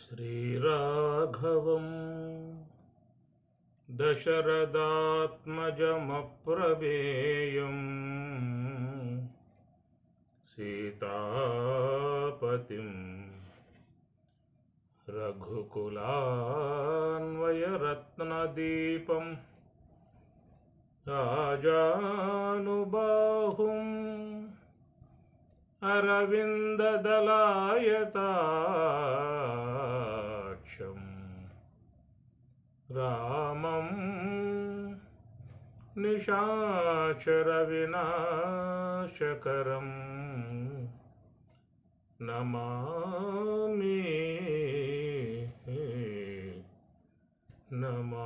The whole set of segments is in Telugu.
శ్రీరాఘవం దశరథాత్మజమప్రమేయం సీతాపతిం రఘుకులాన్వయరత్నదీపం ఆజానుబాహుం అరవిందదలాయతాక్షం రామం నిశాచరవినాశకరం నమామి నమామి.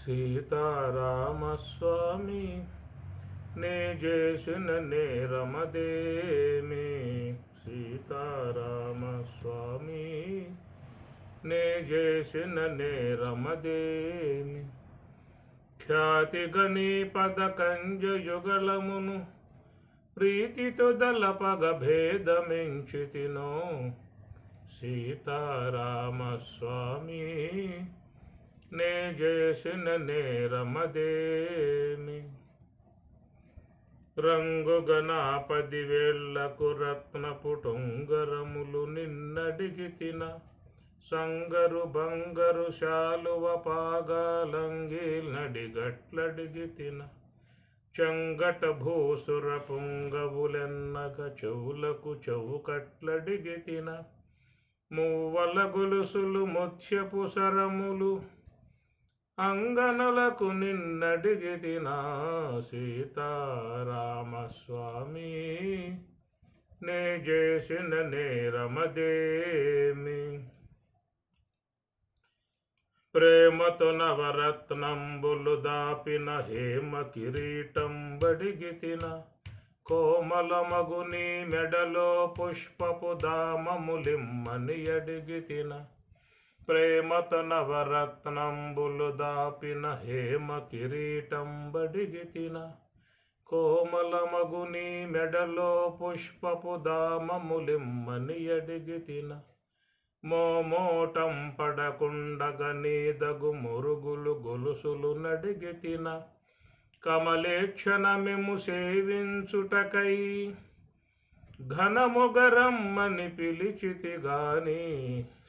సీతారామస్వామి నే చేసిన నేరమదేమి, సీతారామస్వామి నే చేసిన నేరమదేమి. ఖ్యాతిగని పదకంజయుగళమును ప్రీతితో దళపగ భేదమించితినో, సీతారామస్వామి నే చేసిన నేరమదేమి. రంగుగణాపది వేళ్లకు రత్నపుటుంగరములు నిన్నడిగితిన, సంగరు బంగరు శాలువ పాగాలంగీల్నడిగట్లడిగితిన. చంగట భూసుర పుంగవులెన్నగ చెవులకు చౌకట్లడిగితిన. మూవల గొలుసులు ముత్యపు సరములు అంగనలకు నిన్నడిగితిన, సీతారామస్వామి నే చేసిన నేరమదేమి. ప్రేమతో నవరత్నంబులు దాపిన హేమ కిరీటం బడిగితిన. కోమలమగుని మెడలో పుష్పపు దామములిమ్మని అడిగితిన. ప్రేమతో నవరత్నంబులు దాపిన హేమ కిరీటం బడిగితిన. కోమలమగుని మెడలో పుష్పపు దామములిమ్మని అడిగితిన. మోమోటం పడకుండగనీదగు మురుగులు గొలుసులు నడిగితిన. కమలేక్షణమిము సేవించుటకై ఘనముగరమ్మని పిలిచితిగాని,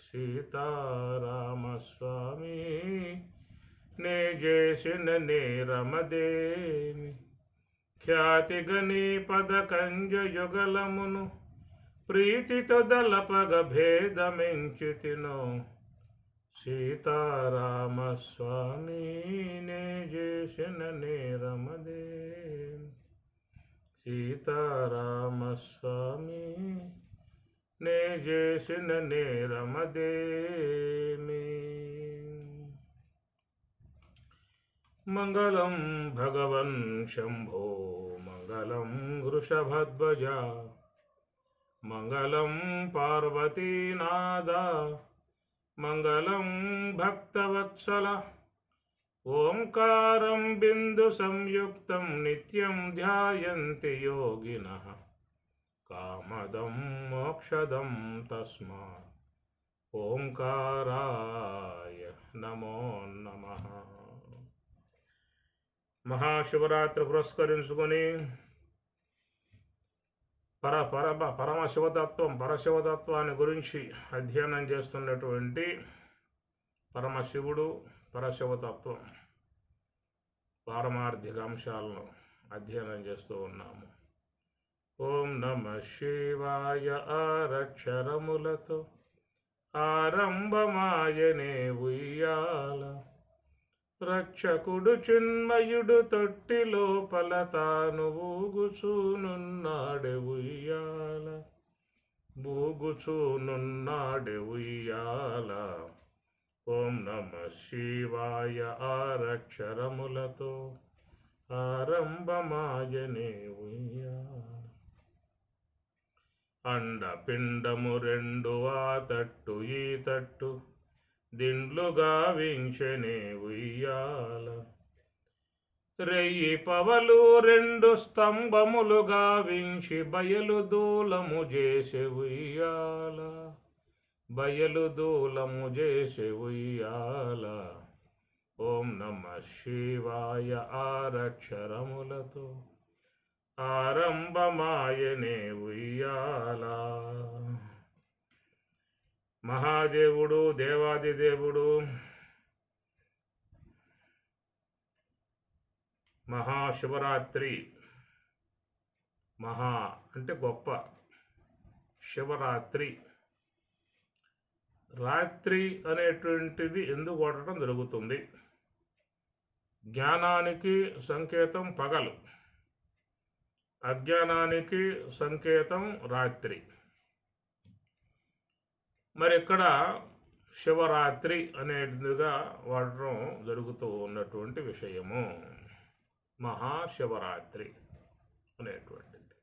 సీతారామస్వామి నే చేసిన నేరమదేమి. ఖ్యాతిగని పదకంజయుగళమును ప్రీతితో దళపగ భేదమించితినో, సీతారామస్వామి నే చేసిన నేరమదేమి. సీతారామస్వామి నే చేసిన నేరమదేమి. మంగళం భగవన్ శంభో మంగళం వృషభధ్వజ, మంగళం పార్వతీనాథ, మంగళం భక్తవత్సల. ఓంకారం బిందు సంయుక్తం నిత్యం ధ్యాయంతి యోగినః, కామదం మోక్షదం తస్మాత్ ఓంకారాయ నమో నమః. మహాశివరాత్రి పురస్కరించుకొని పరశివతత్వాన్ని గురించి అధ్యయనం చేస్తున్నటువంటి పరమశివుడు, పరశివతత్వం, పారమార్థిక అంశాలను అధ్యయనం చేస్తూ ఉన్నాము. ఓం నమః శివాయ ఆరక్షరములతో ఆరంభమాయనే ఉయ్యాల. రక్షకుడు చిన్మయుడు తొట్టి లోపల తాను ఊగుచూనున్నాడే ఉయ్యాల, ఊగుచూనున్నాడే ఉయ్యాల. ఓం నమః శివాయ ఆరక్షరములతో ఆరంభమాయనే ఉయ్యాల. అండపిండము రెండు ఆ తట్టు ఈ తట్టు దిండ్లుగా వించెనే ఉయ్యాల. రెయ్యి పవలు రెండు స్తంభములుగా వించి బయలు దూలము చేసే ఉయ్యాల, బయలు దూలము చేసే ఉయ్యాల. ఓం నమ శివాయ ఆరక్షరములతో ఆరంభమాయనే ఉయ్యాల. మహాదేవుడు దేవాదిదేవుడు మహాశివరాత్రి, మహా అంటే గొప్ప, శివరాత్రి. రాత్రి అనేటువంటిది ఎందుకు వాడటం జరుగుతుంది? జ్ఞానానికి సంకేతం పగలు, అజ్ఞానానికి సంకేతం రాత్రి. మరి ఇక్కడ శివరాత్రి అనేదిగా వాడటం జరుగుతూ ఉన్నటువంటి విషయము. మహాశివరాత్రి అనేటువంటిది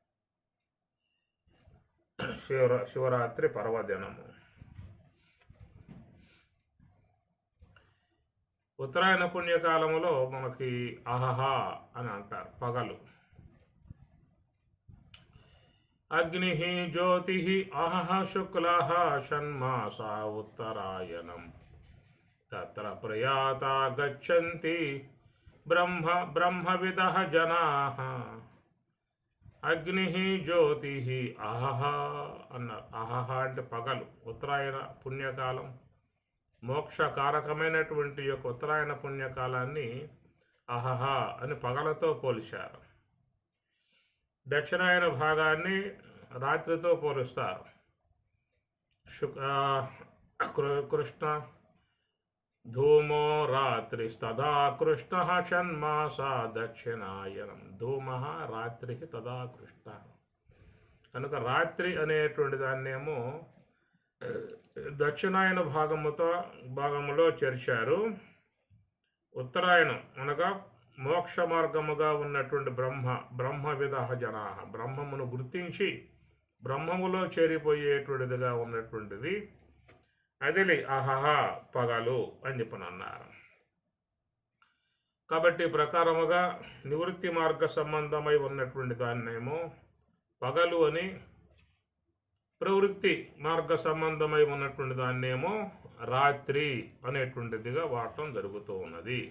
శివరాత్రి పర్వదినము. ఉత్తరాయణ పుణ్యకాలములో మనకి అహహా అని అంటారు, పగలు. అగ్ని జ్యోతి అహహ శుక్ల షణ్మాసా ఉత్తరాయణం తత్ర ప్రయాత గచ్చంతి బ్రహ్మవిదః జనాః. అగ్ని జ్యోతి అహహ అన్నారు. అహహ అంటే పగలు, ఉత్తరాయణ పుణ్యకాలం, మోక్షకారకమైనటువంటి యొక్క ఉత్తరాయణ పుణ్యకాలాన్ని అహహ అని పగలతో పోల్చారు. దక్షిణాయన భాగాన్ని రాత్రితో పోలుస్తారు. కృష్ణ ధూమో రాత్రి తదా కృష్ణ షణ్మాసా దక్షిణాయనం. ధూమ రాత్రి తదా కృష్ణ. కనుక రాత్రి అనేటువంటి దాన్నేమో దక్షిణాయన భాగములో చేర్చారు. ఉత్తరాయణం అనగా మోక్ష మార్గముగా ఉన్నటువంటి బ్రహ్మవిదః జనా, బ్రహ్మమును గుర్తించి బ్రహ్మములో చేరిపోయేటువంటిదిగా ఉన్నటువంటిది అదిలి అహహ పగలు అని చెప్పనన్నారు. కాబట్టి ప్రకారముగా నివృత్తి మార్గ సంబంధమై ఉన్నటువంటి దాన్నేమో పగలు అని, ప్రవృత్తి మార్గ సంబంధమై ఉన్నటువంటి దాన్నేమో రాత్రి అనేటువంటిదిగా వాడటం జరుగుతూ ఉన్నది.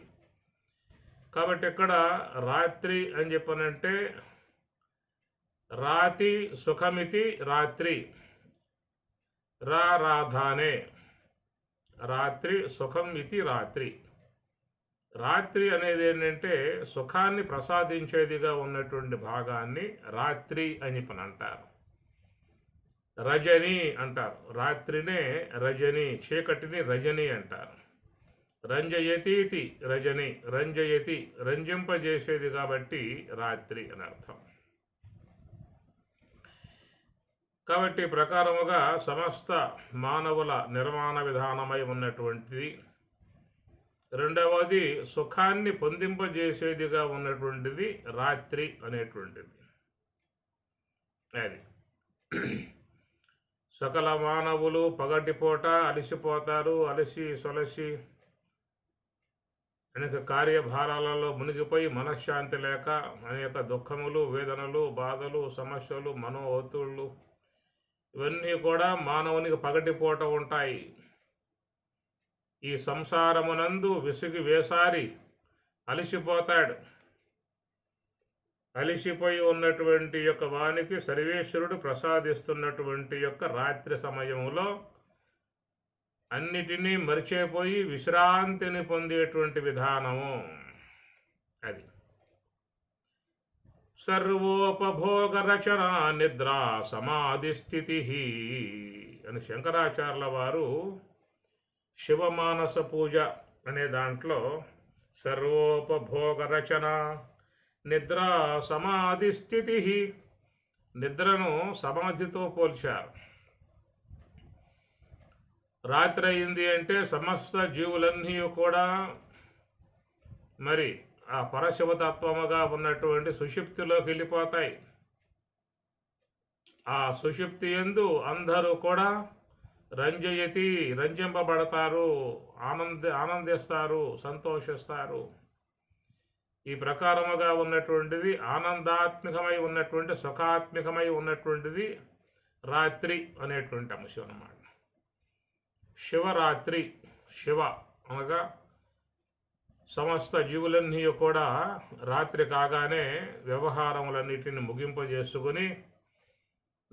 కాబట్టి ఇక్కడ రాత్రి అని చెప్పనంటే రాతి సుఖమితి రాత్రి, రాధానే రాత్రి, సుఖం ఇది రాత్రి. రాత్రి అనేది ఏంటంటే సుఖాన్ని ప్రసాదించేదిగా ఉన్నటువంటి భాగాన్ని రాత్రి అని చెప్పని అంటారు. రజని అంటారు, రాత్రినే రజని, చీకటిని రజని అంటారు. రంజయతీతి రజని, రంజయతి రంజింపజేసేది కాబట్టి రాత్రి అని అర్థం. కాబట్టి ప్రకారముగా సమస్త మానవుల నిర్మాణ విధానమై ఉన్నటువంటిది. రెండవది సుఖాన్ని పొందింపజేసేదిగా ఉన్నటువంటిది రాత్రి అనేటువంటిది. అది సకల మానవులు పగటిపూట అలసిపోతారు. అలసి సొలసి అనేక కార్యభారాలలో మునిగిపోయి మనశ్శాంతి లేక అనేక దుఃఖములు, వేదనలు, బాధలు, సమస్యలు, మనో ఒత్తిళ్ళు ఇవన్నీ కూడా మానవునికి పగటిపూట ఉంటాయి. ఈ సంసారమునందు విసిగి వేసారి అలసిపోతాడు. అలసిపోయి ఉన్నటువంటి యొక్క వానికి సర్వేశ్వరుడు ప్రసాదిస్తున్నటువంటి యొక్క రాత్రి సమయములో అన్నిటినీ మరిచిపోయి విశ్రాంతిని పొందేటువంటి విధానము అది. సర్వోపభోగ రచన నిద్ర సమాధి స్థితి అని శంకరాచార్యుల వారు శివమానస పూజ అనే దాంట్లో సర్వోపభోగ రచన నిద్ర సమాధి స్థితి, నిద్రను సమాధితో పోల్చారు. రాత్రి అయింది అంటే సమస్త జీవులన్నీ కూడా మరి ఆ పరశివతత్వముగా ఉన్నటువంటి సుషుప్తిలోకి వెళ్ళిపోతాయి. ఆ సుషుప్తి యందు అందరూ కూడా రంజింపబడతారు, ఆనందిస్తారు, సంతోషిస్తారు. ఈ ప్రకారముగా ఉన్నటువంటిది ఆనందాత్మకమై ఉన్నటువంటి సుఖాత్మకమై ఉన్నటువంటిది రాత్రి అనేటువంటి అంశం అన్నమాట. శివరాత్రి, శివ అనగా సమస్త జీవులన్నీ కూడా రాత్రి కాగానే వ్యవహారములన్నిటిని ముగింపజేసుకుని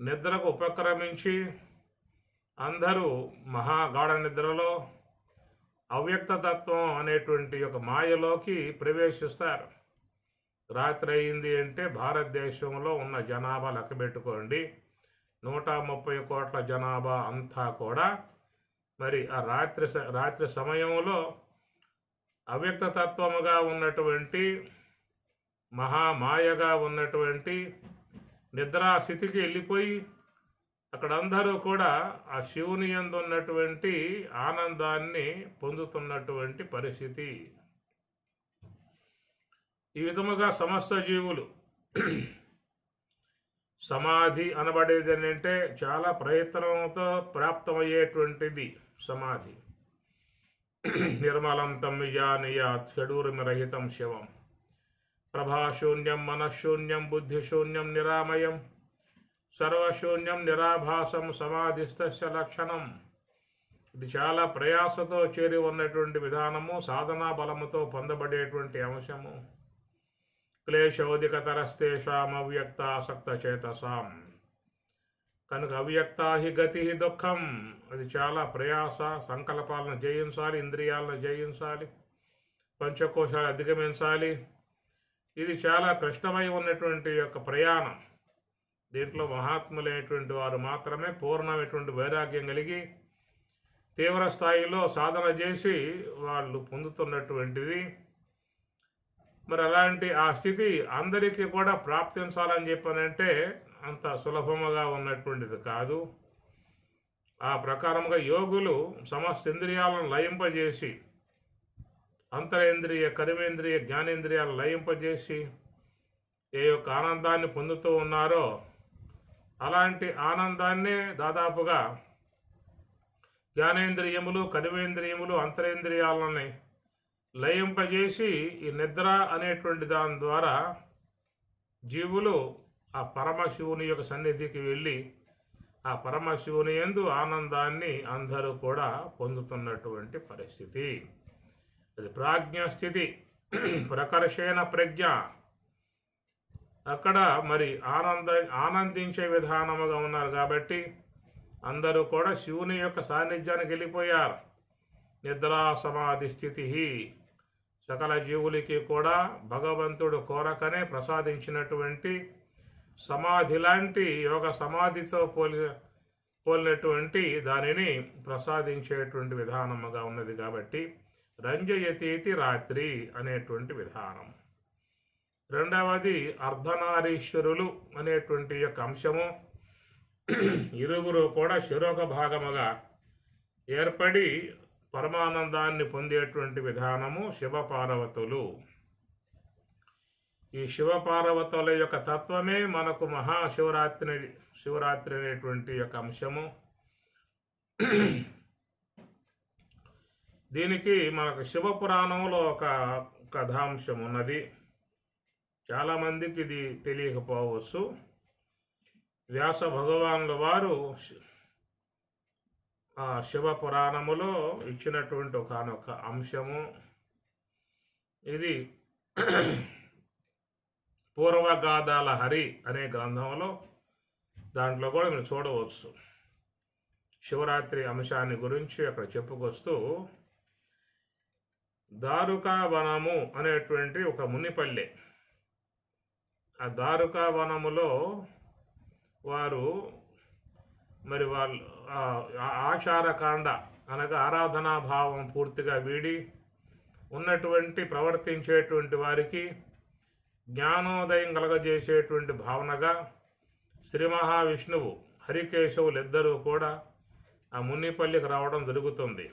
నిద్రకు ఉపక్రమించి అందరూ మహాగాఢ నిద్రలో అవ్యక్తతత్వం అనేటువంటి ఒక మాయలోకి ప్రవేశిస్తారు. రాత్రి అయింది అంటే భారతదేశంలో ఉన్న జనాభా లెక్క పెట్టుకోండి, 130 కోట్ల జనాభా అంతా కూడా మరి ఆ రాత్రి సమయంలో అవ్యక్తతత్వముగా ఉన్నటువంటి మహామాయగా ఉన్నటువంటి నిద్రాస్థితికి వెళ్ళిపోయి అక్కడ అందరూ కూడా ఆ శివుని యందు ఉన్నటువంటి ఆనందాన్ని పొందుతున్నటువంటి పరిస్థితి. ఈ విధముగా సమస్త జీవులు సమాధి అనబడేది అంటే చాలా ప్రయత్నంతో ప్రాప్తమయ్యేటువంటిది సమాధి. నిర్మలం తమ్మిజానియాత్ షడూర్మిరహితం శివం ప్రభాశూన్యం మనఃశూన్యం బుద్ధిశూన్యం నిరామయం సర్వశూన్యం నిరాభాసం సమాధిస్థస్య లక్షణం. ఇది చాలా ప్రయాసతో చేరి ఉన్నటువంటి విధానము, సాధనా బలముతో పొందబడేటువంటి అంశము. క్లేశోదికతరస్తేషాం అవ్యక్తాసక్త చేతసాం. కనుక అవ్యక్తా హి గతి దుఃఖం. అది చాలా ప్రయాస, సంకల్పాలను జయించాలి, ఇంద్రియాలను జయించాలి, పంచకోశాలు అధిగమించాలి. ఇది చాలా కష్టమై ఉన్నటువంటి యొక్క ప్రయాణం. దీంట్లో మహాత్ములైనటువంటి వారు మాత్రమే పూర్ణమైనటువంటి వైరాగ్యం కలిగి తీవ్ర స్థాయిలో సాధన చేసి వాళ్ళు పొందుతున్నటువంటిది. మరి అలాంటి ఆ స్థితి అందరికీ కూడా ప్రాప్తించాలని చెప్పానంటే అంత సులభముగా ఉన్నటువంటిది కాదు. ఆ ప్రకారముగా యోగులు సమస్త ఇంద్రియాలను లయింపజేసి, అంతరేంద్రియ, కర్మేంద్రియ, జ్ఞానేంద్రియాలను లయింపజేసి ఏ యొక్క ఆనందాన్ని పొందుతూ ఉన్నారో అలాంటి ఆనందాన్నే దాదాపుగా జ్ఞానేంద్రియములు, కర్మేంద్రియములు, అంతరేంద్రియాలని లయింపజేసి ఈ నిద్ర అనేటువంటి దాని ద్వారా జీవులు ఆ పరమశివుని యొక్క సన్నిధికి వెళ్ళి ఆ పరమశివుని యందు ఆనందాన్ని అందరూ కూడా పొందుతున్నటువంటి పరిస్థితి. అది ప్రాజ్ఞస్థితి, ప్రకర్షేణ ప్రజ్ఞ. అక్కడ మరి ఆనందించే విధానముగా ఉన్నారు కాబట్టి అందరూ కూడా శివుని యొక్క సాన్నిధ్యానికి వెళ్ళిపోయారు. నిద్రా సమాధి స్థితి సకల జీవులకి కూడా భగవంతుడు కోరకనే ప్రసాదించినటువంటి సమాధి లాంటి యోగ సమాధితో పోలినటువంటి దానిని ప్రసాదించేటువంటి విధానముగా ఉన్నది కాబట్టి రంజయతీతి రాత్రి అనేటువంటి విధానం. రెండవది అర్ధనారీశ్వరులు అనేటువంటి యొక్క అంశము. ఇరువురు కూడా శిరోక భాగముగా ఏర్పడి పరమానందాన్ని పొందేటువంటి విధానము శివపార్వతులు. ఈ శివపార్వతుల యొక్క తత్వమే మనకు శివరాత్రి అనేటువంటి యొక్క అంశము. దీనికి మనకు శివపురాణంలో ఒక కథాంశం ఉన్నది. చాలామందికి ఇది తెలియకపోవచ్చు. వ్యాస భగవానుల వారు ఆ శివపురాణములో ఇచ్చినటువంటి ఒకనొక అంశము ఇది. పూర్వగాథల హరి అనే గ్రంథంలో దాంట్లో కూడా మీరు చూడవచ్చు. శివరాత్రి అంశాన్ని గురించి అక్కడ చెప్పుకొస్తూ దారుకా వనము అనేటువంటి ఒక మునిపల్లె. ఆ దారుకా వనములో వారు మరి వాళ్ళు ఆచారకాండ అనగా ఆరాధనా భావం పూర్తిగా వీడి ఉన్నటువంటి ప్రవర్తించేటువంటి వారికి జ్ఞానోదయం కలగజేసేటువంటి భావనగా శ్రీ మహావిష్ణువు, హరికేశవులు ఇద్దరూ కూడా ఆ మునిపల్లికి రావడం జరుగుతుంది.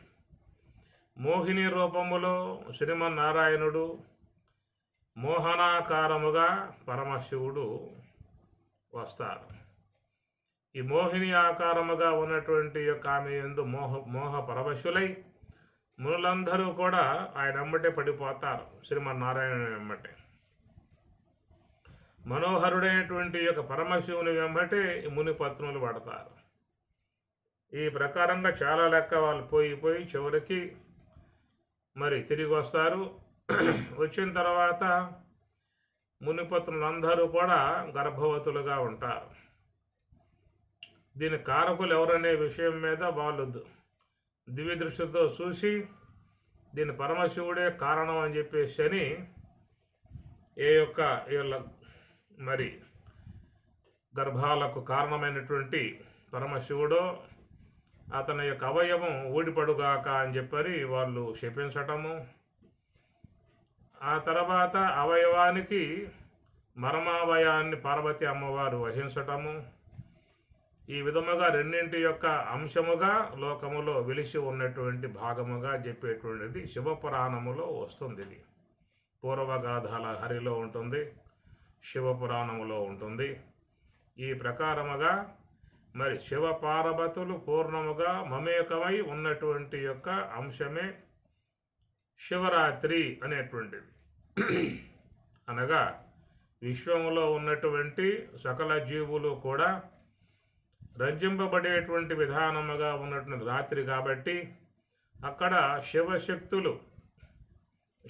మోహిని రూపములో శ్రీమన్నారాయణుడు, మోహనాకారముగా పరమశివుడు వస్తారు. ఈ మోహిని ఆకారముగా ఉన్నటువంటి యొక్క ఆమె యందు మోహ పరవశులై మునులందరూ కూడా ఆయన వెంబటే పడిపోతారు, శ్రీమన్నారాయణ వెంబటే. మనోహరుడైనటువంటి యొక్క పరమశివుని వెంబటే మునిపత్నులు పడతారు. ఈ ప్రకారంగా చాలా లెక్క వాళ్ళు పోయి చివరికి మరి తిరిగి వస్తారు. వచ్చిన తర్వాత మునిపత్నులందరూ కూడా గర్భవతులుగా ఉంటారు. దీని కారకులు ఎవరనే విషయం మీద వాళ్ళు దివ్య దృష్టితో చూసి దీని పరమశివుడే కారణం అని చెప్పేసి అని వీళ్ళ మరి గర్భాలకు కారణమైనటువంటి పరమశివుడో అతని యొక్క అవయవం ఊడిపడుగాక అని చెప్పని వాళ్ళు శపించటము, ఆ తర్వాత అవయవానికి మర్మావయాన్ని పార్వతి అమ్మవారు వహించటము, ఈ విధముగా రెండింటి యొక్క అంశముగా లోకములో వెలిసి ఉన్నటువంటి భాగముగా చెప్పేటువంటిది శివపురాణములో వస్తుంది. ఇది పూర్వగాథల హరిలో ఉంటుంది, శివపురాణములో ఉంటుంది. ఈ ప్రకారముగా మరి శివ పార్వతులు పూర్ణముగా మమేకమై ఉన్నటువంటి యొక్క అంశమే శివరాత్రి అనేటువంటిది. అనగా విశ్వములో ఉన్నటువంటి సకల జీవులు కూడా రంజింపబడేటువంటి విధానముగా ఉన్నటువంటి రాత్రి కాబట్టి అక్కడ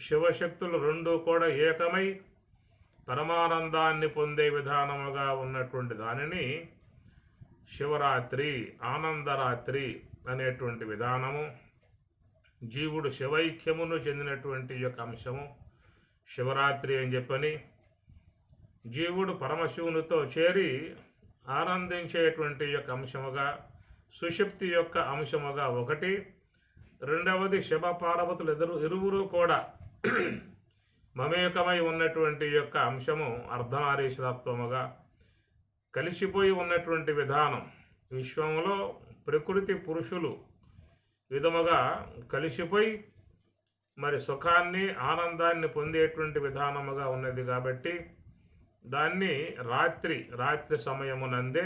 శివశక్తులు రెండు కూడా ఏకమై పరమానందాన్ని పొందే విధానముగా ఉన్నటువంటి దానిని శివరాత్రి, ఆనందరాత్రి అనేటువంటి విధానము. జీవుడు శివైక్యమును చెందినటువంటి యొక్క అంశము శివరాత్రి అని చెప్పని, జీవుడు పరమశివునితో చేరి ఆనందించేటువంటి యొక్క అంశముగా సుషుప్తి యొక్క అంశముగా ఒకటి. రెండవది శివ పార్వతులు ఇరువురు కూడా మమేకమై ఉన్నటువంటి యొక్క అంశము అర్ధనారీశ్వరత్వముగా కలిసిపోయి ఉన్నటువంటి విధానం. విశ్వంలో ప్రకృతి పురుషులు విధముగా కలిసిపోయి మరి సుఖాన్ని ఆనందాన్ని పొందేటువంటి విధానముగా ఉన్నది కాబట్టి దాన్ని రాత్రి సమయమునందే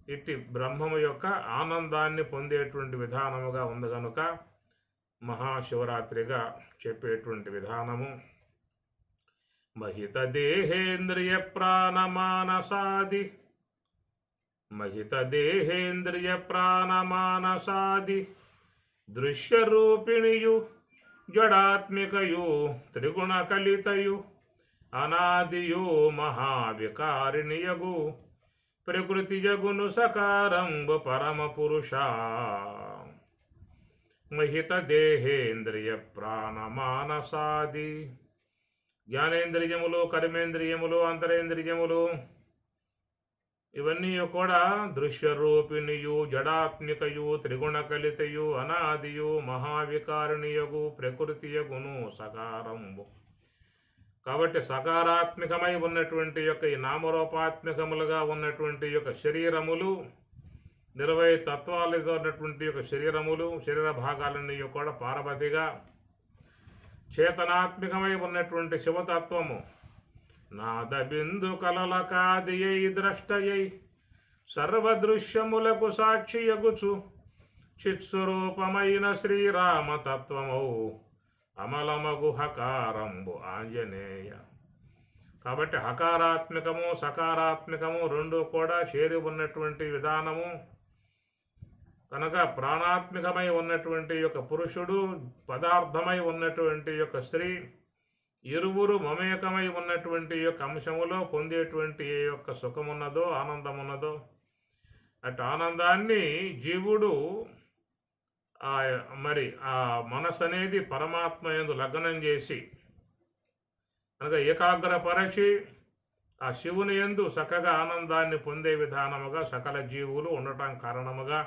ఇట్టి బ్రహ్మము యొక్క ఆనందాన్ని పొందేటువంటి విధానముగా ఉంది కనుక మహాశివరాత్రిగా చెప్పేటువంటి విధానము. మహిత దేహేంద్రియ ప్రాణమానసాది దృశ్యరూపిణియు జడాత్మికయు త్రిగుణ కలితయు అనాదియు మహావికారిణియగు ప్రకృతి జగును సకారంబు పరమ పురుష. మహిత దేహేంద్రియ ప్రాణమానసాది జ్ఞానేంద్రియములు, కర్మేంద్రియములు, అంతరేంద్రియములు ఇవన్నీ కూడా దృశ్యరూపిణియు జడాత్మికయు త్రిగుణ కలితయు అనాదియు మహావికారిణియగు ప్రకృతియగును సకారంబు. కాబట్టి సకారాత్మకమై ఉన్నటువంటి యొక్క ఈ నామరూపాత్మకములుగా ఉన్నటువంటి యొక్క శరీరములు 20 తత్వాలతో ఉన్నటువంటి యొక్క శరీరములు, శరీర భాగాలన్నీ కూడా పార్వతిగా, చేతనాత్మకమై ఉన్నటువంటి శివతత్వము నాద బిందు కలలకాదియై ద్రష్టయై సర్వదృశ్యములకు సాక్షియగుచు చిత్స్వరూపమైన శ్రీరామతత్వమౌ అమలమగు హకారంబు ఆంజనేయ. కాబట్టి హకారాత్మకము సకారాత్మకము రెండు కూడా చేరి ఉన్నటువంటి విధానము కనుక ప్రాణాత్మకమై ఉన్నటువంటి యొక్క పురుషుడు, పదార్థమై ఉన్నటువంటి యొక్క స్త్రీ ఇరువురు మమేకమై ఉన్నటువంటి యొక్క అంశములో పొందేటువంటి ఏ యొక్క సుఖమున్నదో ఆనందమున్నదో అటు ఆనందాన్ని జీవుడు మరి ఆ మనసు అనేది పరమాత్మ యందు లగ్నం చేసి అనగా ఏకాగ్రపరచి ఆ శివుని యందు చక్కగా ఆనందాన్ని పొందే విధానముగా సకల జీవులు ఉండటం కారణముగా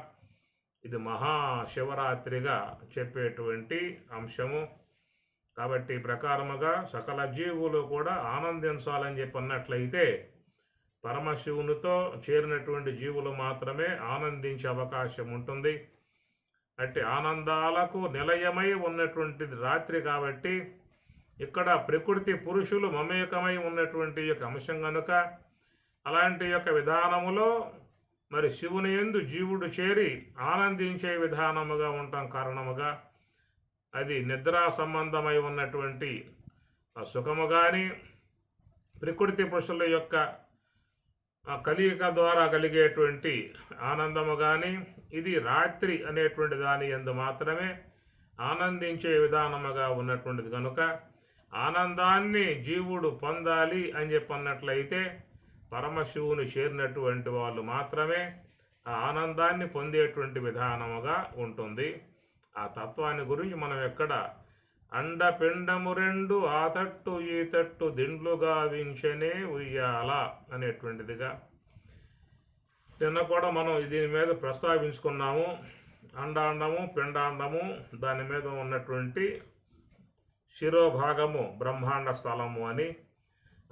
ఇది మహాశివరాత్రిగా చెప్పేటువంటి అంశము. కాబట్టి ప్రకారముగా సకల జీవులు కూడా ఆనందించాలని చెప్పన్నట్లయితే పరమశివునితో చేరినటువంటి జీవులు మాత్రమే ఆనందించే అవకాశం ఉంటుంది. అట్టి ఆనందాలకు నిలయమై ఉన్నటువంటిది రాత్రి కాబట్టి ఇక్కడ ప్రకృతి పురుషులు మమేకమై ఉన్నటువంటి యొక్క అంశం కనుక అలాంటి యొక్క విధానములో మరి శివుని యందు జీవుడు చేరి ఆనందించే విధానముగా ఉండటం కారణముగా అది నిద్రా సంబంధమై ఉన్నటువంటి ఆ సుఖము కానీ ప్రకృతి పురుషుల యొక్క కలియిక ద్వారా కలిగేటువంటి ఆనందము కానీ ఇది రాత్రి అనేటువంటి దాని యందు మాత్రమే ఆనందించే విధానముగా ఉన్నటువంటిది కనుక ఆనందాన్ని జీవుడు పొందాలి అని చెప్పన్నట్లయితే పరమశివుని చేరినటువంటి వాళ్ళు మాత్రమే ఆ ఆనందాన్ని పొందేటువంటి విధానముగా ఉంటుంది. ఆ తత్వాన్ని గురించి మనం ఎక్కడ అండపిండము రెండు ఆ తట్టు ఈ తట్టు దిండ్లుగా వించనే ఉయ్యాల అనేటువంటిదిగా నిన్న కూడా మనం దీని మీద ప్రస్తావించుకున్నాము. అండాండము పిండాండము దాని మీద ఉన్నటువంటి శిరోభాగము బ్రహ్మాండ స్థలము అని,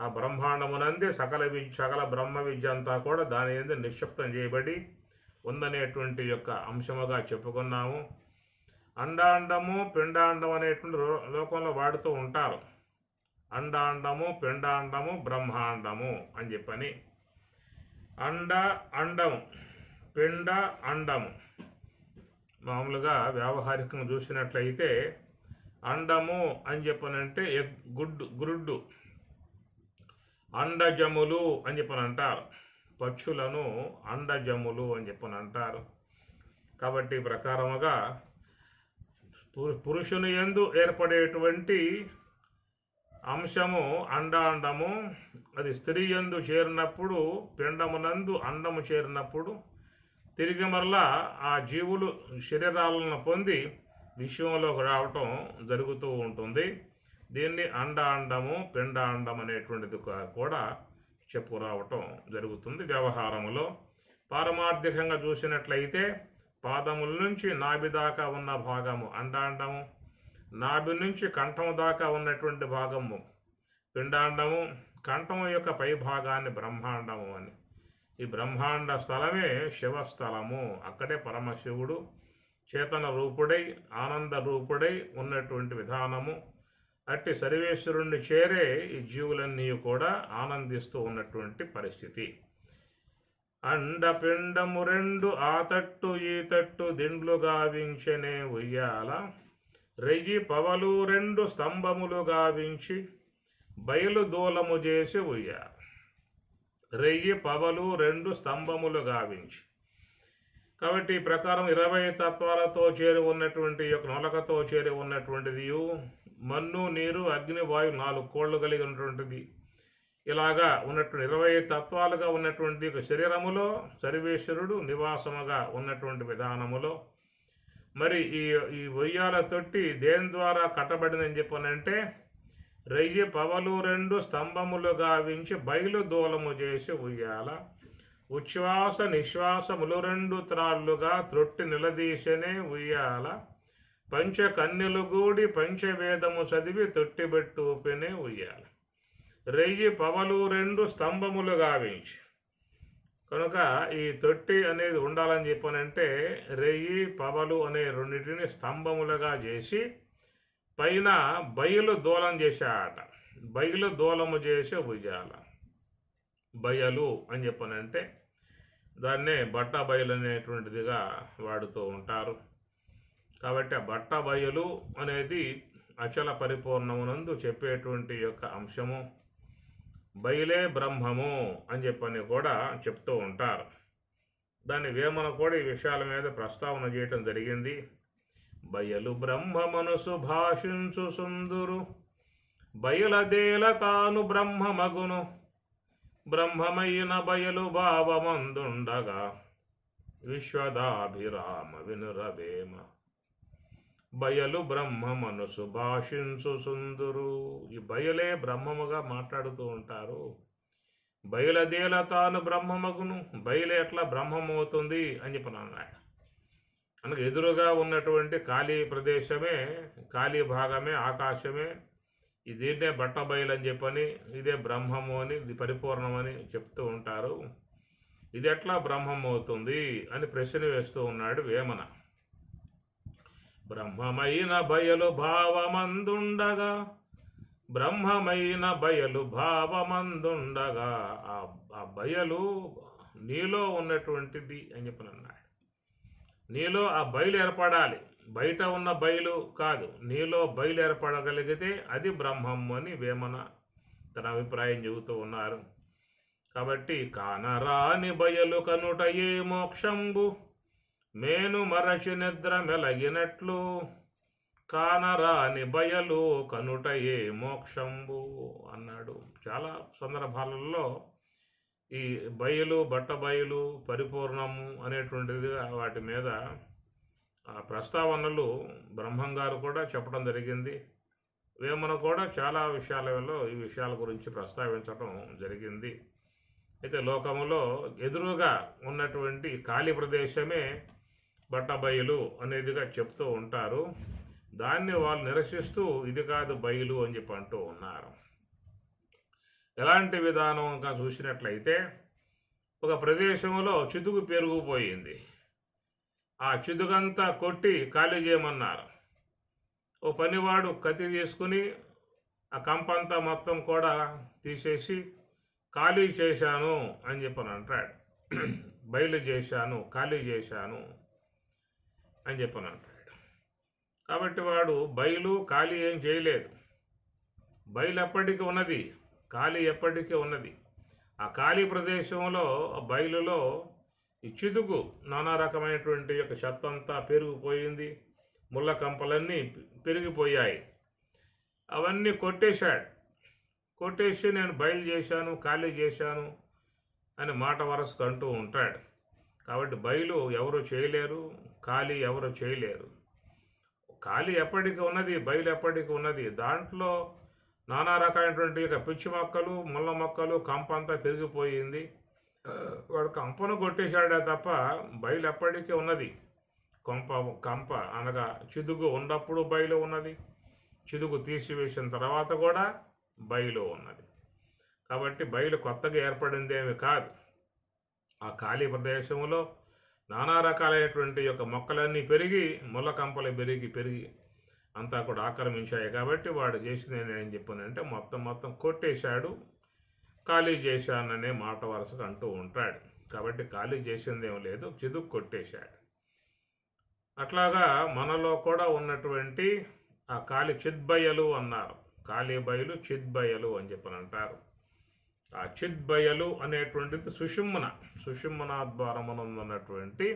ఆ బ్రహ్మాండమునందే సకల బ్రహ్మ విద్య అంతా కూడా దాని మీద నిక్షిప్తం చేయబడి ఉందనేటువంటి యొక్క అంశముగా చెప్పుకున్నాము. అండాండము పిండాండం అనేటువంటి లోకంలో వాడుతూ ఉంటారు. అండాండము పిండాండము బ్రహ్మాండము అని చెప్పని. అండ అండము పిండ అండము మామూలుగా వ్యావహారికంగా చూసినట్లయితే అండము అని చెప్పనంటే గుడ్డు అండజములు అని చెప్పని అంటారు. పక్షులను అండజములు అని చెప్పని అంటారు. కాబట్టి ప్రకారముగా పురుషుని యందు ఏర్పడేటువంటి అంశము అండాండము, అది స్త్రీ యందు చేరినప్పుడు పిండమునందు అండము చేరినప్పుడు తిరిగి మరలా ఆ జీవులు శరీరాలను పొంది విశ్వంలోకి రావటం జరుగుతూ ఉంటుంది. దీన్ని అండాండము పిండాండం అనేటువంటిది కూడా చెప్పుకురావటం జరుగుతుంది వ్యవహారములో. పారమార్థికంగా చూసినట్లయితే పాదముల నుంచి నాభి దాకా ఉన్న భాగము అండాండము, నాభి నుంచి కంఠము దాకా ఉన్నటువంటి భాగము పిండాండము, కంఠము యొక్క పై భాగాన్ని బ్రహ్మాండము అని. ఈ బ్రహ్మాండ స్థలమే శివస్థలము. అక్కడే పరమశివుడు చేతన రూపుడై ఆనంద రూపుడై ఉన్నటువంటి విధానము. అట్టి సర్వేశ్వరుణ్ణి చేరే ఈ జీవులన్నీ కూడా ఆనందిస్తూ ఉన్నటువంటి పరిస్థితి. అండపిండము రెండు ఆ తట్టు ఈ తట్టు దిండ్లుగా వించనే ఉయ్యాల, రెయ్యి పవలు రెండు స్తంభములు గావించి బయలు దూలము చేసి ఉయ్యాల. రెయ్యి పవలు రెండు స్తంభములు గావించి. కాబట్టి ఈ ప్రకారం 20 తత్వాలతో చేరి ఉన్నటువంటి యొక్క నొలకతో చేరి ఉన్నటువంటిది మన్ను నీరు అగ్ని వాయు 4 కోళ్ళు కలిగి ఉన్నటువంటిది. ఇలాగా ఉన్నటువంటి 20 తత్వాలుగా ఉన్నటువంటి శరీరములో సర్వేశ్వరుడు నివాసముగా ఉన్నటువంటి విధానములో మరి ఈ ఉయ్యాల తొట్టి దేని ద్వారా కట్టబడిందని చెప్పనంటే రెయ్యి పవలు రెండు స్తంభములు గావించి బయలు దూలము చేసి ఉయ్యాల, ఉచ్ఛ్వాస నిశ్వాసములు రెండు త్రాళ్ళుగా త్రొట్టి నిలదీసనే ఉయ్యాల, పంచ కన్యలు గూడి పంచవేదము చదివి తొట్టిబెట్టు ఊపినే ఉయ్యాల. రెయ్యి పవలు రెండు స్తంభములు గావించి. కనుక ఈ తొట్టి అనేది ఉండాలని చెప్పనంటే రెయ్యి పవలు అనే రెండింటిని స్తంభములుగా చేసి పైన బయలు దూలం చేశాట. బయలు దూలము చేసి ఉయ్యాల. బయలు అని చెప్పనంటే దాన్నే బట్ట బయలు అనేటువంటిదిగా వాడుతూ ఉంటారు. కాబట్టి ఆ బట్ట బయలు అనేది అచల పరిపూర్ణమునందు చెప్పేటువంటి యొక్క అంశము. బయలే బ్రహ్మము అని చెప్పని కూడా చెప్తూ ఉంటారు. దాని వేమన కూడా ఈ విషయాల మీద ప్రస్తావన చేయటం జరిగింది. బయలు బ్రహ్మమను సుభాషించు సుందురు, బయలదేల తాను బ్రహ్మమగును, బ్రహ్మమైన బయలు భావమందుండగా విశ్వదాభిరామ వినురవేమ. బయలు బ్రహ్మమను సుభాషించు సుందురు. ఈ బయలే బ్రహ్మముగా మాట్లాడుతూ ఉంటారు. బయలదేల తాను బ్రహ్మమగును, బయలు ఎట్లా బ్రహ్మమవుతుంది అని చెప్పిన అన్నాడు. మనకు ఎదురుగా ఉన్నటువంటి ఖాళీ ప్రదేశమే, ఖాళీ భాగమే ఆకాశమే. ఇదేంటే బట్ట బయలు అని చెప్పని ఇదే బ్రహ్మము అని, ఇది పరిపూర్ణమని చెప్తూ ఉంటారు. ఇది ఎట్లా బ్రహ్మం అవుతుంది అని ప్రశ్న వేస్తూ ఉన్నాడు వేమన. బ్రహ్మమైన బయలు భావమందుండగా, బ్రహ్మమైన బయలు భావమందుండగా, ఆ బయలు నీలో ఉన్నటువంటిది అని చెప్పని అన్నాడు. నీలో ఆ బయలు ఏర్పడాలి, బయట ఉన్న బయలు కాదు. నీలో బయలు ఏర్పడగలిగితే అది బ్రహ్మము అని వేమన తన అభిప్రాయం చెబుతూ ఉన్నారు. కాబట్టి కానరాని బయలు కనుటయే మోక్షంబు మేను మరచి నిద్ర మెలగినట్లు కానరాని బయలు కనుటయే మోక్షంబు అన్నాడు. చాలా సందర్భాలలో ఈ బయలు, బట్టబయలు, పరిపూర్ణము అనేటువంటిదిగా వాటి మీద ప్రస్తావనలు బ్రహ్మంగారు కూడా చెప్పడం జరిగింది. వేమన కూడా చాలా విషయాలలో ఈ విషయాల గురించి ప్రస్తావించడం జరిగింది. అయితే లోకములో ఎదురుగా ఉన్నటువంటి ఖాళీ ప్రదేశమే బట్టబయలు అనేదిగా చెప్తూ ఉంటారు. దాన్ని వాళ్ళు నిరసిస్తూ ఇది కాదు బయలు అని చెప్పి అంటూ ఉన్నారు. ఎలాంటి విధానంగా చూసినట్లయితే ఒక ప్రదేశంలో చిదుగు పెరిగిపోయింది. ఆ చిదుగంతా కొట్టి ఖాళీ చేయమన్నారు. ఓ పనివాడు కత్తి తీసుకుని ఆ కంపంతా మొత్తం కూడా తీసేసి ఖాళీ చేశాను అని చెప్పని అంటాడు. బయలు చేశాను, ఖాళీ చేశాను అని చెప్పని అంటాడు. కాబట్టి వాడు బయలు ఖాళీ ఏం చేయలేదు. బయలు ఎప్పటికీ ఉన్నది, ఖాళీ ఎప్పటికీ ఉన్నది. ఆ ఖాళీ ప్రదేశంలో బయలులో ఈ చిదుగు నానా రకమైనటువంటి యొక్క చెత్త అంతా పెరిగిపోయింది. ముళ్ళ కంపలన్నీ పెరిగిపోయాయి. అవన్నీ కొట్టేశాడు. కొట్టేసి నేను బయలు చేశాను, ఖాళీ చేశాను అని మాట వరసకు అంటూ ఉంటాడు. కాబట్టి బయలు ఎవరు చేయలేరు, ఖాళీ ఎవరు చేయలేరు. ఖాళీ ఎప్పటికీ ఉన్నది, బయలు ఎప్పటికీ ఉన్నది. దాంట్లో నానా రకమైనటువంటి యొక్క పిచ్చి మొక్కలు, ముళ్ళ మొక్కలు, కంప అంతా పెరిగిపోయింది. వాడు కంపను కొట్టేశాడే తప్ప బయలు ఎప్పటికీ ఉన్నది. కంప అనగా చిదుగు ఉన్నప్పుడు బయలు ఉన్నది, చిదుగు తీసివేసిన తర్వాత కూడా బయలు ఉన్నది. కాబట్టి బయలు కొత్తగా ఏర్పడిందేమి కాదు. ఆ ఖాళీ ప్రదేశంలో నానా రకాలైనటువంటి యొక్క మొక్కలన్నీ పెరిగి, ముళ్ళ కంపలు పెరిగి అంతా కూడా ఆక్రమించాయి. కాబట్టి వాడు చేసింది నేను చెప్పానంటే మొత్తం కొట్టేశాడు, ఖాళీ చేశాననే మాట వరుసగా అంటూ ఉంటాడు. కాబట్టి ఖాళీ చేసిందేం లేదు, చిదుగు కొట్టేశాడు. అట్లాగా మనలో కూడా ఉన్నటువంటి ఆ ఖాళీ చిద్బయలు అన్నారు. ఖాళీ బయలు చిద్బయలు అని చెప్పని అంటారు. ఆ చిద్బయలు అనేటువంటిది సుషుమ్నాద్వారమునందున్నటువంటి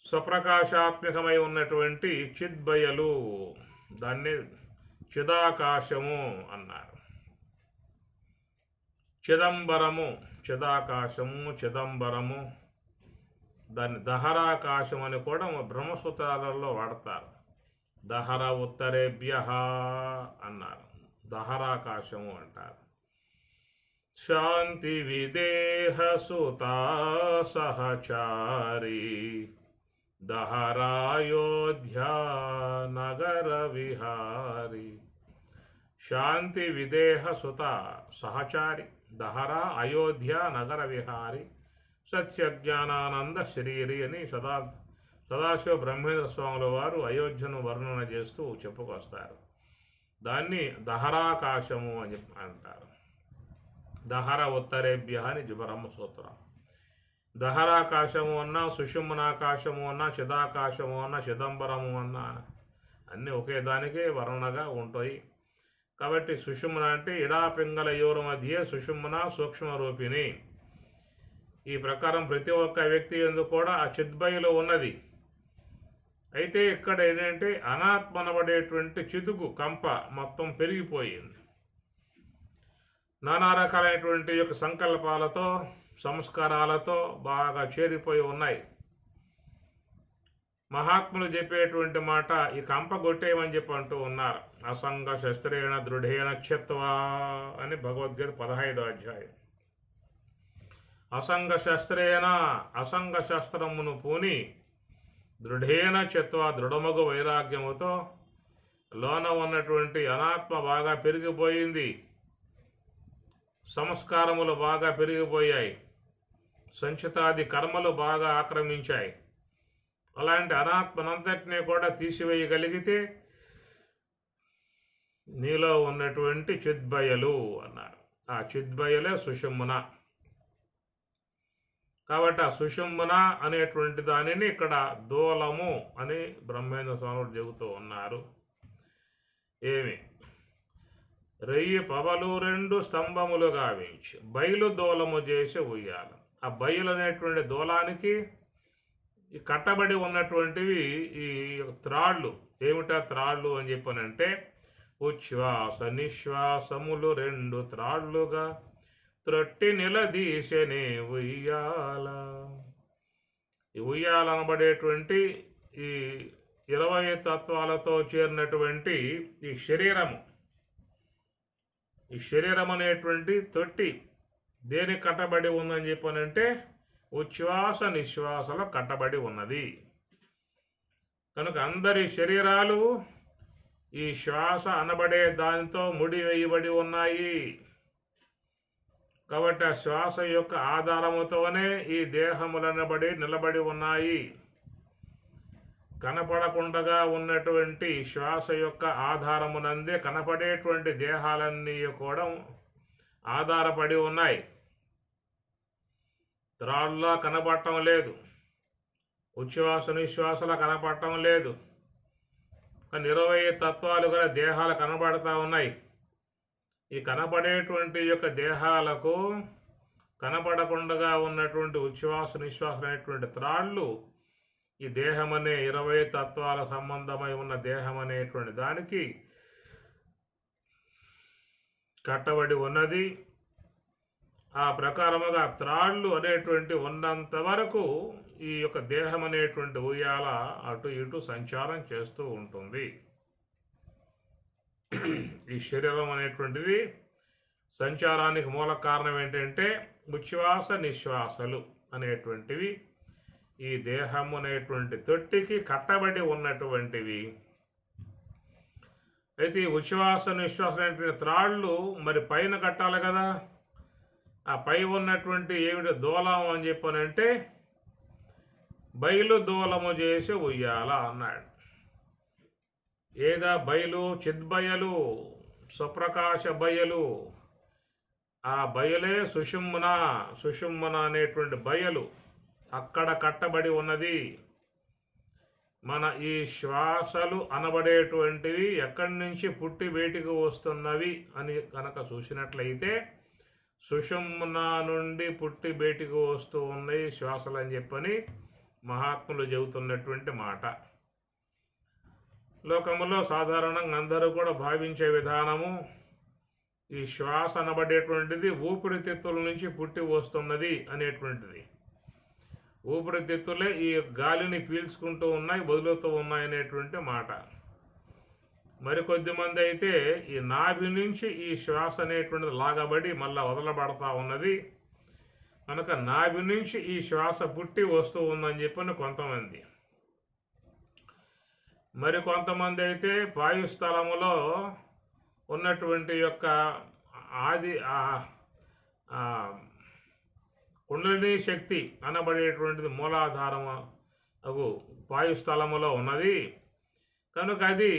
స్వప్రకాశాత్మకమై ఉన్నటువంటి చిద్బయలు, దాన్ని చిదాకాశము అన్నారు. చిదంబరము, చిదాకాశము, చిదంబరము, దాన్ని దహరాకాశం అని కూడా బ్రహ్మసూత్రాలలో వాడతారు. దహర ఉత్తరేభ్య అన్నారు, దహరాకాశము అంటారు. శాంతి విదేహ సుతా సహచారి దహరాయోధ్యా నగర విహారి. శాంతి విదేహ సుత సహచారి దహరా అయోధ్య నగర విహారి సత్యజ్ఞానానంద శరీరి అని సదాశివ బ్రహ్మేంద్ర స్వాముల వారు అయోధ్యను వర్ణన చేస్తూ చెప్పుకొస్తారు. దాన్ని దహరాకాశము అని అంటారు. దహర ఉత్తరేభ్య అని బ్రహ్మసూత్రం. దహరాకాశము అన్నా, సుషుమ్నాకాశము అన్నా, చిదాకాశము అన్నా, చిదంబరము అన్నా అన్నీ ఒకే దానికే వర్ణనగా ఉంటాయి. కాబట్టి సుషుమ్న అంటే ఇడాపింగళ యోరు మధ్య సుషుమ్న సూక్ష్మ రూపిణి. ఈ ప్రకారం ప్రతి ఒక్క వ్యక్తి యందు కూడా ఆ చిద్బయలు ఉన్నది. అయితే ఇక్కడ ఏంటంటే అనాత్మనబడేటువంటి చిదుగు కంప మొత్తం పెరిగిపోయింది. నానా రకాలైనటువంటి యొక్క సంకల్పాలతో, సంస్కారాలతో బాగా చేరిపోయి ఉన్నాయి. మహాత్ములు చెప్పేటువంటి మాట ఈ కంప కొట్టేయమని చెప్పి అంటూ ఉన్నారు. అసంగ శస్త్రేణ దృఢేన క్షత్వా అని భగవద్గీత 15వ అధ్యాయం. అసంగ శస్త్రేణ, అసంగ శస్త్రమును పూని, దృఢేన క్షత్వా దృఢమగు వైరాగ్యముతో లోన ఉన్నటువంటి అనాత్మ బాగా పెరిగిపోయింది. సంస్కారములు బాగా పెరిగిపోయాయి. సంచితాది కర్మలు బాగా ఆక్రమించాయి. అలాంటి అనాత్మనంతటినీ కూడా తీసివేయగలిగితే నీలో ఉన్నటువంటి చిద్బయలు అన్నారు. ఆ చిద్బయలే సుషుమ్న. కాబట్టి ఆ సుషుమ్న అనేటువంటి దానిని ఇక్కడ దూలము అని బ్రహ్మేంద్ర స్వాములు చెబుతూ ఉన్నారు. ఏమి రెయ్యి పవలు రెండు స్తంభములు గావించి బయలు దూలము చేసి ఉయ్యాల. ఆ బయలు అనేటువంటి దూలానికి ఈ కట్టబడి ఉన్నటువంటివి ఈ త్రాళ్ళు. ఏమిటా త్రాళ్ళు అని చెప్పనంటే, ఉచ్ఛ్వాస నిశ్వాసములు రెండు త్రాళ్ళుగా త్రొట్టి నిలదీశనే ఉయ్యాల. ఈ ఉయ్యాల అనబడేటువంటి ఈ 20 తత్వాలతో చేరినటువంటి ఈ శరీరం అనేటువంటి తొట్టి దేనికి కట్టబడి ఉందని చెప్పనంటే ఉచ్ఛ్వాస నిశ్వాసలో కట్టబడి ఉన్నది. కనుక అందరి శరీరాలు ఈ శ్వాస అనబడే దానితో ముడి వేయబడి ఉన్నాయి. కాబట్టి ఆ శ్వాస యొక్క ఆధారముతోనే ఈ దేహములనబడి నిలబడి ఉన్నాయి. కనపడకుండా ఉన్నటువంటి శ్వాస యొక్క ఆధారమునందే కనపడేటువంటి దేహాలన్నీ కూడా ఆధారపడి ఉన్నాయి. త్రాళ్ళలా కనపడటం లేదు, ఉచ్ఛ్వాస నిశ్వాసలా కనపడటం లేదు. కానీ 20 తత్వాలు గల దేహాలు కనబడతా ఉన్నాయి. ఈ కనపడేటువంటి యొక్క దేహాలకు కనపడకుండా ఉన్నటువంటి ఉచ్ఛ్వాస నిశ్వాస అనేటువంటి త్రాళ్ళు ఈ దేహం అనే 20 తత్వాల సంబంధమై ఉన్న దేహం అనేటువంటి దానికి కట్టబడి ఉన్నది. ఆ ప్రకారముగా త్రాళ్ళు అనేటువంటి ఉన్నంత వరకు ఈ యొక్క దేహం అనేటువంటి ఉయ్యాల అటు ఇటు సంచారం చేస్తూ ఉంటుంది. ఈ శరీరం అనేటువంటిది సంచారానికి మూల కారణం ఏంటంటే ఉచ్ఛ్వాస నిశ్వాసలు అనేటువంటివి ఈ దేహం అనేటువంటి తొట్టికి కట్టబడి ఉన్నటువంటివి. అయితే ఈ ఉచ్ఛ్వాస నిశ్వాస అనేటువంటి త్రాళ్ళు మరి పైన కట్టాలి కదా. ఆ పై ఉన్నటువంటి ఏమిటి దూలం అని చెప్పనంటే బయలు దూలము చేసి ఉయ్యాల అన్నాడు. ఏదా బయలు? చిద్బయలు, స్వప్రకాశ బయలు. ఆ బయలే సుషుమ్న అనేటువంటి బయలు అక్కడ కట్టబడి ఉన్నది. మన ఈ శ్వాసలు అనబడేటువంటివి ఎక్కడి నుంచి పుట్టి బయటికి వస్తున్నవి అని కనుక చూసినట్లయితే సుషుమ్న నుండి పుట్టి బయటికి వస్తూ ఉన్నాయి శ్వాసలు అని చెప్పని మహాత్ములు చెబుతున్నటువంటి మాట. లోకములో సాధారణంగా అందరూ కూడా భావించే విధానము ఈ శ్వాస అనబడేటువంటిది ఊపిరితిత్తుల నుంచి పుట్టి వస్తున్నది అనేటువంటిది. ఊపిరితిత్తులే ఈ గాలిని పీల్చుకుంటూ ఉన్నాయి, వదులుతూ ఉన్నాయి అనేటువంటి మాట. మరికొద్ది మంది అయితే ఈ నాభి నుంచి ఈ శ్వాస అనేటువంటిది లాగబడి మళ్ళా వదలబడతా ఉన్నది. కనుక నాభి నుంచి ఈ శ్వాస పుట్టి వస్తూ ఉందని చెప్పని కొంతమంది. మరి కొంతమంది అయితే వాయుస్థలములో ఉన్నటువంటి యొక్క ఆది కుండలిని శక్తి అనబడేటువంటిది మూలాధారము వాయుస్థలములో ఉన్నది. కనుక అది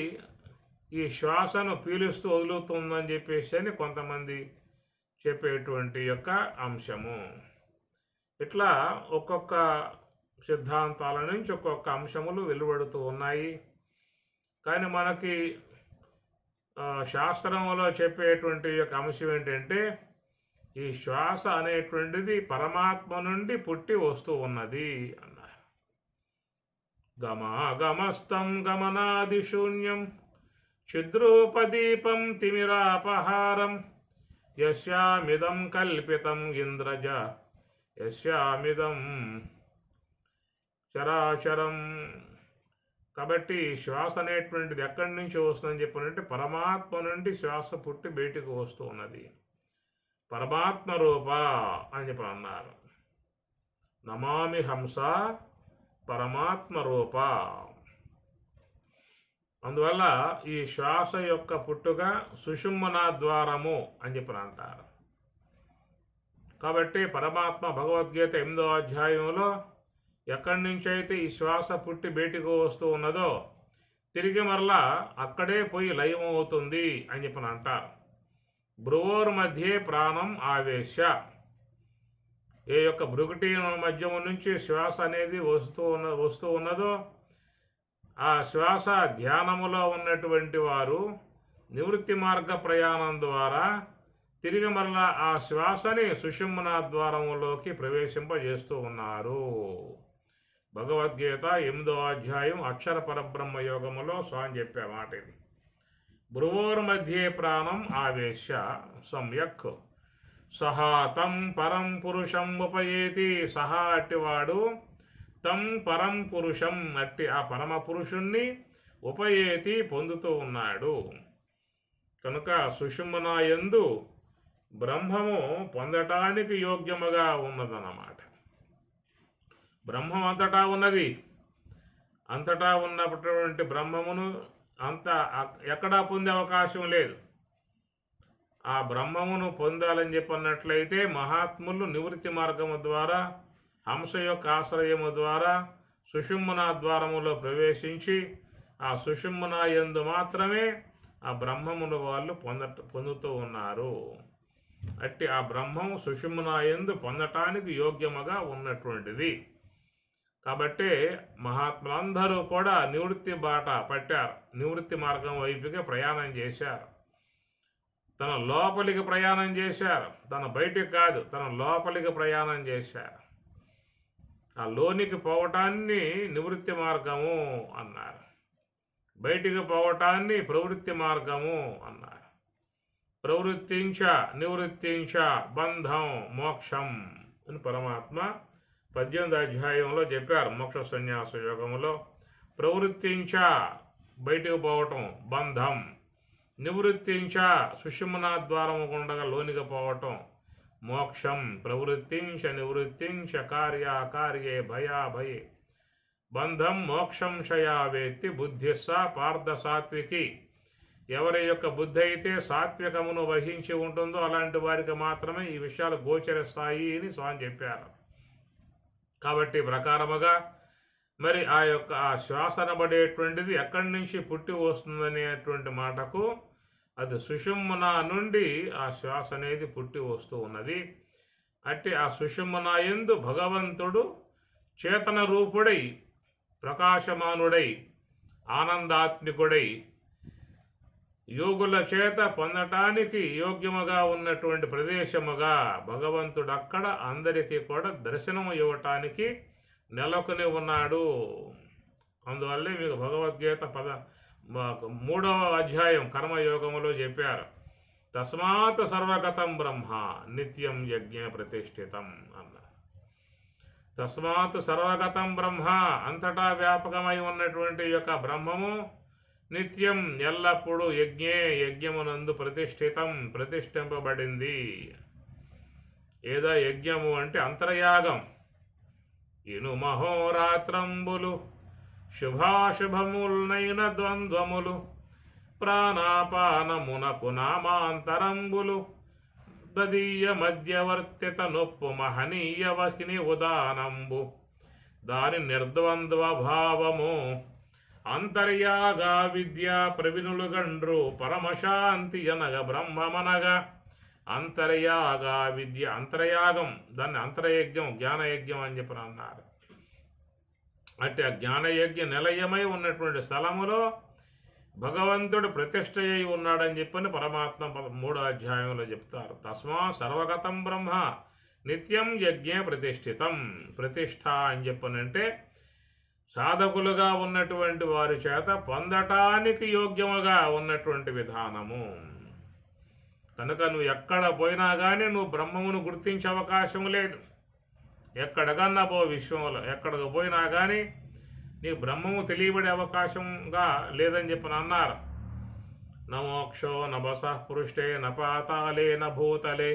ఈ శ్వాసను పీలుస్తూ వదులుతుందని చెప్పేసి అని కొంతమంది చెప్పేటువంటి యొక్క అంశము. ఇట్లా ఒక్కొక్క సిద్ధాంతాల నుంచి ఒక్కొక్క అంశములు వెలువడుతూ ఉన్నాయి. కానీ మనకి శాస్త్రంలో చెప్పేటువంటి యొక్క అంశం ఏంటంటే ఈ శ్వాస అనేటువంటిది పరమాత్మ నుండి పుట్టి వస్తూ ఉన్నది అన్నారు. గమస్థం గమనాది శూన్యం క్షుద్రూపదీపం తిమిరాపహారం యస్యామిదం కల్పితం ఇంద్రజ యస్యామిదం చరాచరం. కాబట్టి శ్వాస అనేటువంటిది ఎక్కడి నుంచి వస్తుందని చెప్పారంటే పరమాత్మ నుండి శ్వాస పుట్టి బయటికి వస్తూ ఉన్నది. పరమాత్మ రూప అని చెప్పి అన్నారు. నమామి హంస పరమాత్మ రూప. అందువల్ల ఈ శ్వాస యొక్క పుట్టుక సుషుమ్న ద్వారము అని చెప్పి అంటారు. కాబట్టి పరమాత్మ భగవద్గీత 8వ అధ్యాయంలో ఎక్కడి నుంచి అయితే ఈ శ్వాస పుట్టి బయటికి వస్తూ ఉన్నదో తిరిగి మరలా అక్కడే పోయి లయం అవుతుంది అని చెప్పి అంటారు. భ్రువోర్ మధ్యే ప్రాణం ఆవేశ. ఏ యొక్క భృగుటి మధ్యము నుంచి శ్వాస అనేది వస్తూ ఉన్నదో ఆ శ్వాస ధ్యానములో ఉన్నటువంటి వారు నివృత్తి మార్గ ప్రయాణం ద్వారా తిరిగి మరలా ఆ శ్వాసని సుషుమ్నా ద్వారములోకి ప్రవేశింపజేస్తూ ఉన్నారు. భగవద్గీత 8వ అధ్యాయం అక్షర పరబ్రహ్మ యోగములో స్వామి చెప్పే మాట ఇది. భ్రువోర్మధ్యే ప్రాణం ఆవేశ్య సమ్యక్ సహా తం పరం పురుషం ఉపయేతి. సహా అట్టివాడు తం పరం పురుషం అట్టి ఆ పరమ పురుషుణ్ణి ఉపయేతి పొందుతూ ఉన్నాడు. కనుక సుషుమ్నా యందు బ్రహ్మము పొందటానికి యోగ్యముగా ఉన్నదన్నమాట. బ్రహ్మం అంతటా ఉన్నది. అంతటా ఉన్నటువంటి బ్రహ్మమును ఎక్కడా పొందే అవకాశం లేదు. ఆ బ్రహ్మమును పొందాలని చెప్పన్నట్లయితే మహాత్ములు నివృత్తి మార్గము ద్వారా హంస యొక్క ఆశ్రయము ద్వారా సుషుమ్నా ద్వారములో ప్రవేశించి ఆ సుషుమ్నా యందు మాత్రమే ఆ బ్రహ్మమును వాళ్ళు పొందుతూ ఉన్నారు. అట్టి ఆ బ్రహ్మము సుషుమ్నా యందు పొందటానికి యోగ్యముగా ఉన్నటువంటిది. కాబట్టి మహాత్ములందరూ కూడా నివృత్తి బాట పట్టారు. నివృత్తి మార్గం వైపుకి ప్రయాణం చేశారు. తన లోపలికి ప్రయాణం చేశారు. తన బయటికి కాదు, తన లోపలికి ప్రయాణం చేశారు. ఆ లోనికి పోవటాన్ని నివృత్తి మార్గము అన్నారు. బయటికి పోవటాన్ని ప్రవృత్తి మార్గము అన్నారు. ప్రవృత్తించ నివృత్తించ బంధం మోక్షం అని పరమాత్మ 18వ అధ్యాయంలో చెప్పారు. మోక్ష సన్యాస యోగములో ప్రవృత్తించ బయటికి పోవటం బంధం, నివృత్తించ సుషుమ్నా ద్వారము గుండగా లోనికి పోవటం మోక్షం. ప్రవృత్తించ నివృత్తించ కార్యాకార్యే భయాభయే బంధం మోక్షం శయావేత్తి బుద్ధిస్స పార్థ సాత్వికి. ఎవరి యొక్క బుద్ధి అయితే సాత్వికమును వహించి ఉంటుందో అలాంటి వారికి మాత్రమే ఈ విషయాలు గోచరిస్తాయి అని స్వామి చెప్పారు. కాబట్టి ప్రకారముగా మరి ఆ శ్వాస అనబడేటువంటిది ఎక్కడి నుంచి పుట్టి వస్తుందనేటువంటి మాటకు అది సుషుమ్నా నుండి ఆ శ్వాస అనేది పుట్టి వస్తూ ఉన్నది. అట్టి ఆ సుషుమ్నా యందు భగవంతుడు చేతన రూపుడై ప్రకాశమానుడై ఆనందాత్మికుడై యోగుల చేత పొందటానికి యోగ్యముగా ఉన్నటువంటి ప్రదేశముగా భగవంతుడు అక్కడ అందరికీ కూడా దర్శనం ఇవ్వటానికి నెలకొని ఉన్నాడు. అందువల్లే మీకు భగవద్గీత 3వ అధ్యాయం కర్మయోగములో చెప్పారు. తస్మాత్ సర్వగతం బ్రహ్మ నిత్యం యజ్ఞ ప్రతిష్ఠితం అన్నారు. తస్మాత్ సర్వగతం బ్రహ్మ అంతటా వ్యాపకమై ఉన్నటువంటి యొక్క బ్రహ్మము నిత్యం ఎల్లప్పుడూ యజ్ఞమునందు ప్రతిష్ఠింపబడింది. ఏదో యజ్ఞము అంటే అంతర్యాగం. ఇను మహోరాత్రంబులు శుభాశుభములైన ద్వంద్వములు ప్రాణాపానమునకు నామాంతరంబులు దదీయ మధ్యవర్తిత నొప్పు మహనీయ వహిని ఉదానంబు దాని నిర్ద్వంద్వ భావము అంతర్యాగా విద్యా ప్రవీణులు గండ్రు పరమశాంతి అనగ బ్రహ్మమనగా. అంతర్యాగా విద్య అంతర్యాగం, దాన్ని అంతర్యజ్ఞం జ్ఞానయజ్ఞం అని చెప్పి అన్నారు. అంటే ఆ జ్ఞానయజ్ఞ నిలయమై ఉన్నటువంటి స్థలములో భగవంతుడు ప్రతిష్ఠ అయి ఉన్నాడని చెప్పని పరమాత్మ 3వ అధ్యాయంలో చెప్తారు. తస్మా సర్వగతం బ్రహ్మ నిత్యం యజ్ఞ ప్రతిష్ఠితం. ప్రతిష్ఠ అని చెప్పనంటే సాధకులుగా ఉన్నటువంటి వారి చేత పొందటానికి యోగ్యముగా ఉన్నటువంటి విధానము. కనుక నువ్వు ఎక్కడ పోయినా కానీ నువ్వు బ్రహ్మమును గుర్తించే అవకాశం లేదు. ఎక్కడికన్నా పో విశ్వంలో ఎక్కడికి పోయినా కానీ నీకు బ్రహ్మము తెలియబడే అవకాశంగా లేదని చెప్పని అన్నారు. న మోక్షో నభసః పృష్ఠే న పాతాళే న భూతలే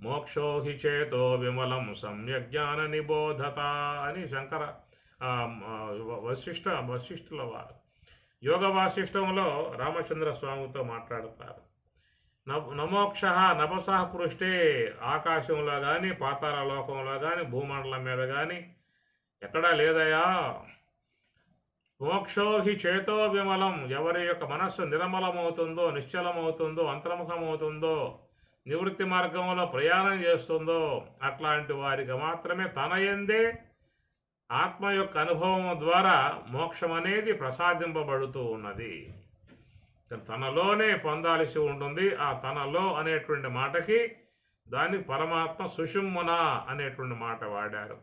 మోక్షో హి చేతో విమలం సమ్యజ్ఞాన నిబోధత అని శంకర వశిష్ఠుల వారు యోగ వాసిష్టంలో రామచంద్ర స్వామితో మాట్లాడతారు. నమోక్ష నభసః పృష్ఠే ఆకాశంలో కానీ పాతాళ లోకంలో కానీ భూమండలం మీద కానీ ఎక్కడా లేదయా. మోక్షో హి చేతో విమలం, ఎవరి యొక్క మనస్సు నిర్మలమవుతుందో నిశ్చలమవుతుందో అంతర్ముఖమవుతుందో నివృత్తి మార్గంలో ప్రయాణం చేస్తుందో అట్లాంటి వారికి మాత్రమే తన యందే ఆత్మ యొక్క అనుభవం ద్వారా మోక్షం అనేది ప్రసాదింపబడుతూ ఉన్నది. తనలోనే పొందాల్సి ఉంటుంది. ఆ తనలో అనేటువంటి మాటకి దానికి పరమాత్మ సుషుమ్మున అనేటువంటి మాట వాడారు.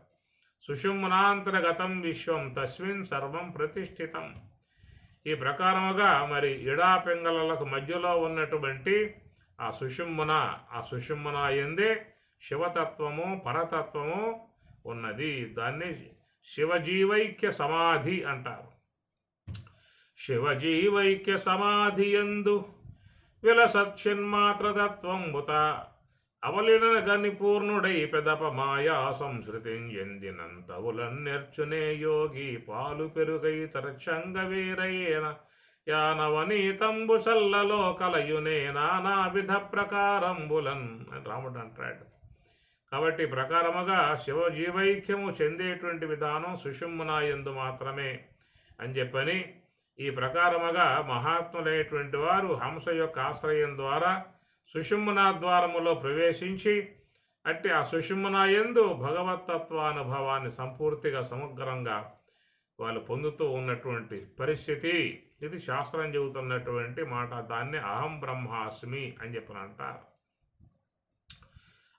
సుషుమ్మునాంతర్గతం విశ్వం తస్మిన్ సర్వం ప్రతిష్ఠితం. ఈ ప్రకారముగా మరి ఇడా పింగళలకు మధ్యలో ఉన్నటువంటి ఆ సుషుమ్మున ఎందే శివతత్వము పరతత్వము ఉన్నది. దాన్ని శివజీవైక్య సమాధి అంటారు. శివజీవైక్య సమాధి యందు విలసత్యన్మాత్రతత్వంబుత అవలిన గని పూర్ణుడై పెదప మాయా సంస్కృతిం ఎందినంతవులన్నెర్చునే యోగి పాలు పెరుగై తరచంగ వేరయేన యానవనీతంబు సల్లలో కలయునే నానావిధ ప్రకారంబులన్ అని రాముడు అంటాడు. కాబట్టి ప్రకారముగా శివజీవైక్యము చెందేటువంటి విధానం సుషుమ్మున యందు మాత్రమే అని చెప్పని, ఈ ప్రకారముగా మహాత్ములైనటువంటి వారు హంస యొక్క ఆశ్రయం ద్వారా సుషుమ్మున ద్వారములో ప్రవేశించి అట్టి ఆ సుషుమ్మున యందు భగవత్తత్వానుభవాన్ని సంపూర్తిగా సమగ్రంగా వాళ్ళు పొందుతూ ఉన్నటువంటి పరిస్థితి. ఇది శాస్త్రం చెబుతున్నటువంటి మాట. దాన్ని అహం బ్రహ్మాస్మి అని చెప్పని అంటారు.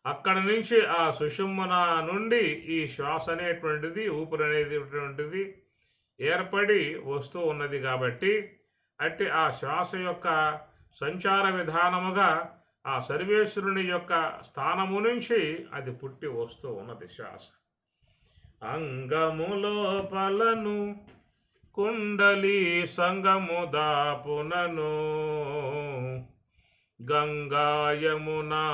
అక్కడి నుంచి ఆ సుషుమ్మున నుండి ఈ శ్వాస అనేటువంటిది ఊపిరి అనేటువంటిది ఏర్పడి వస్తూ ఉన్నది. కాబట్టి అట్టి ఆ శ్వాస యొక్క సంచార విధానముగా ఆ సర్వేశ్వరుని యొక్క స్థానము నుంచి అది పుట్టి వస్తూ ఉన్నది శ్వాస. అంగములోపలను కుండలి సంగము దాపునను గంగాయమునా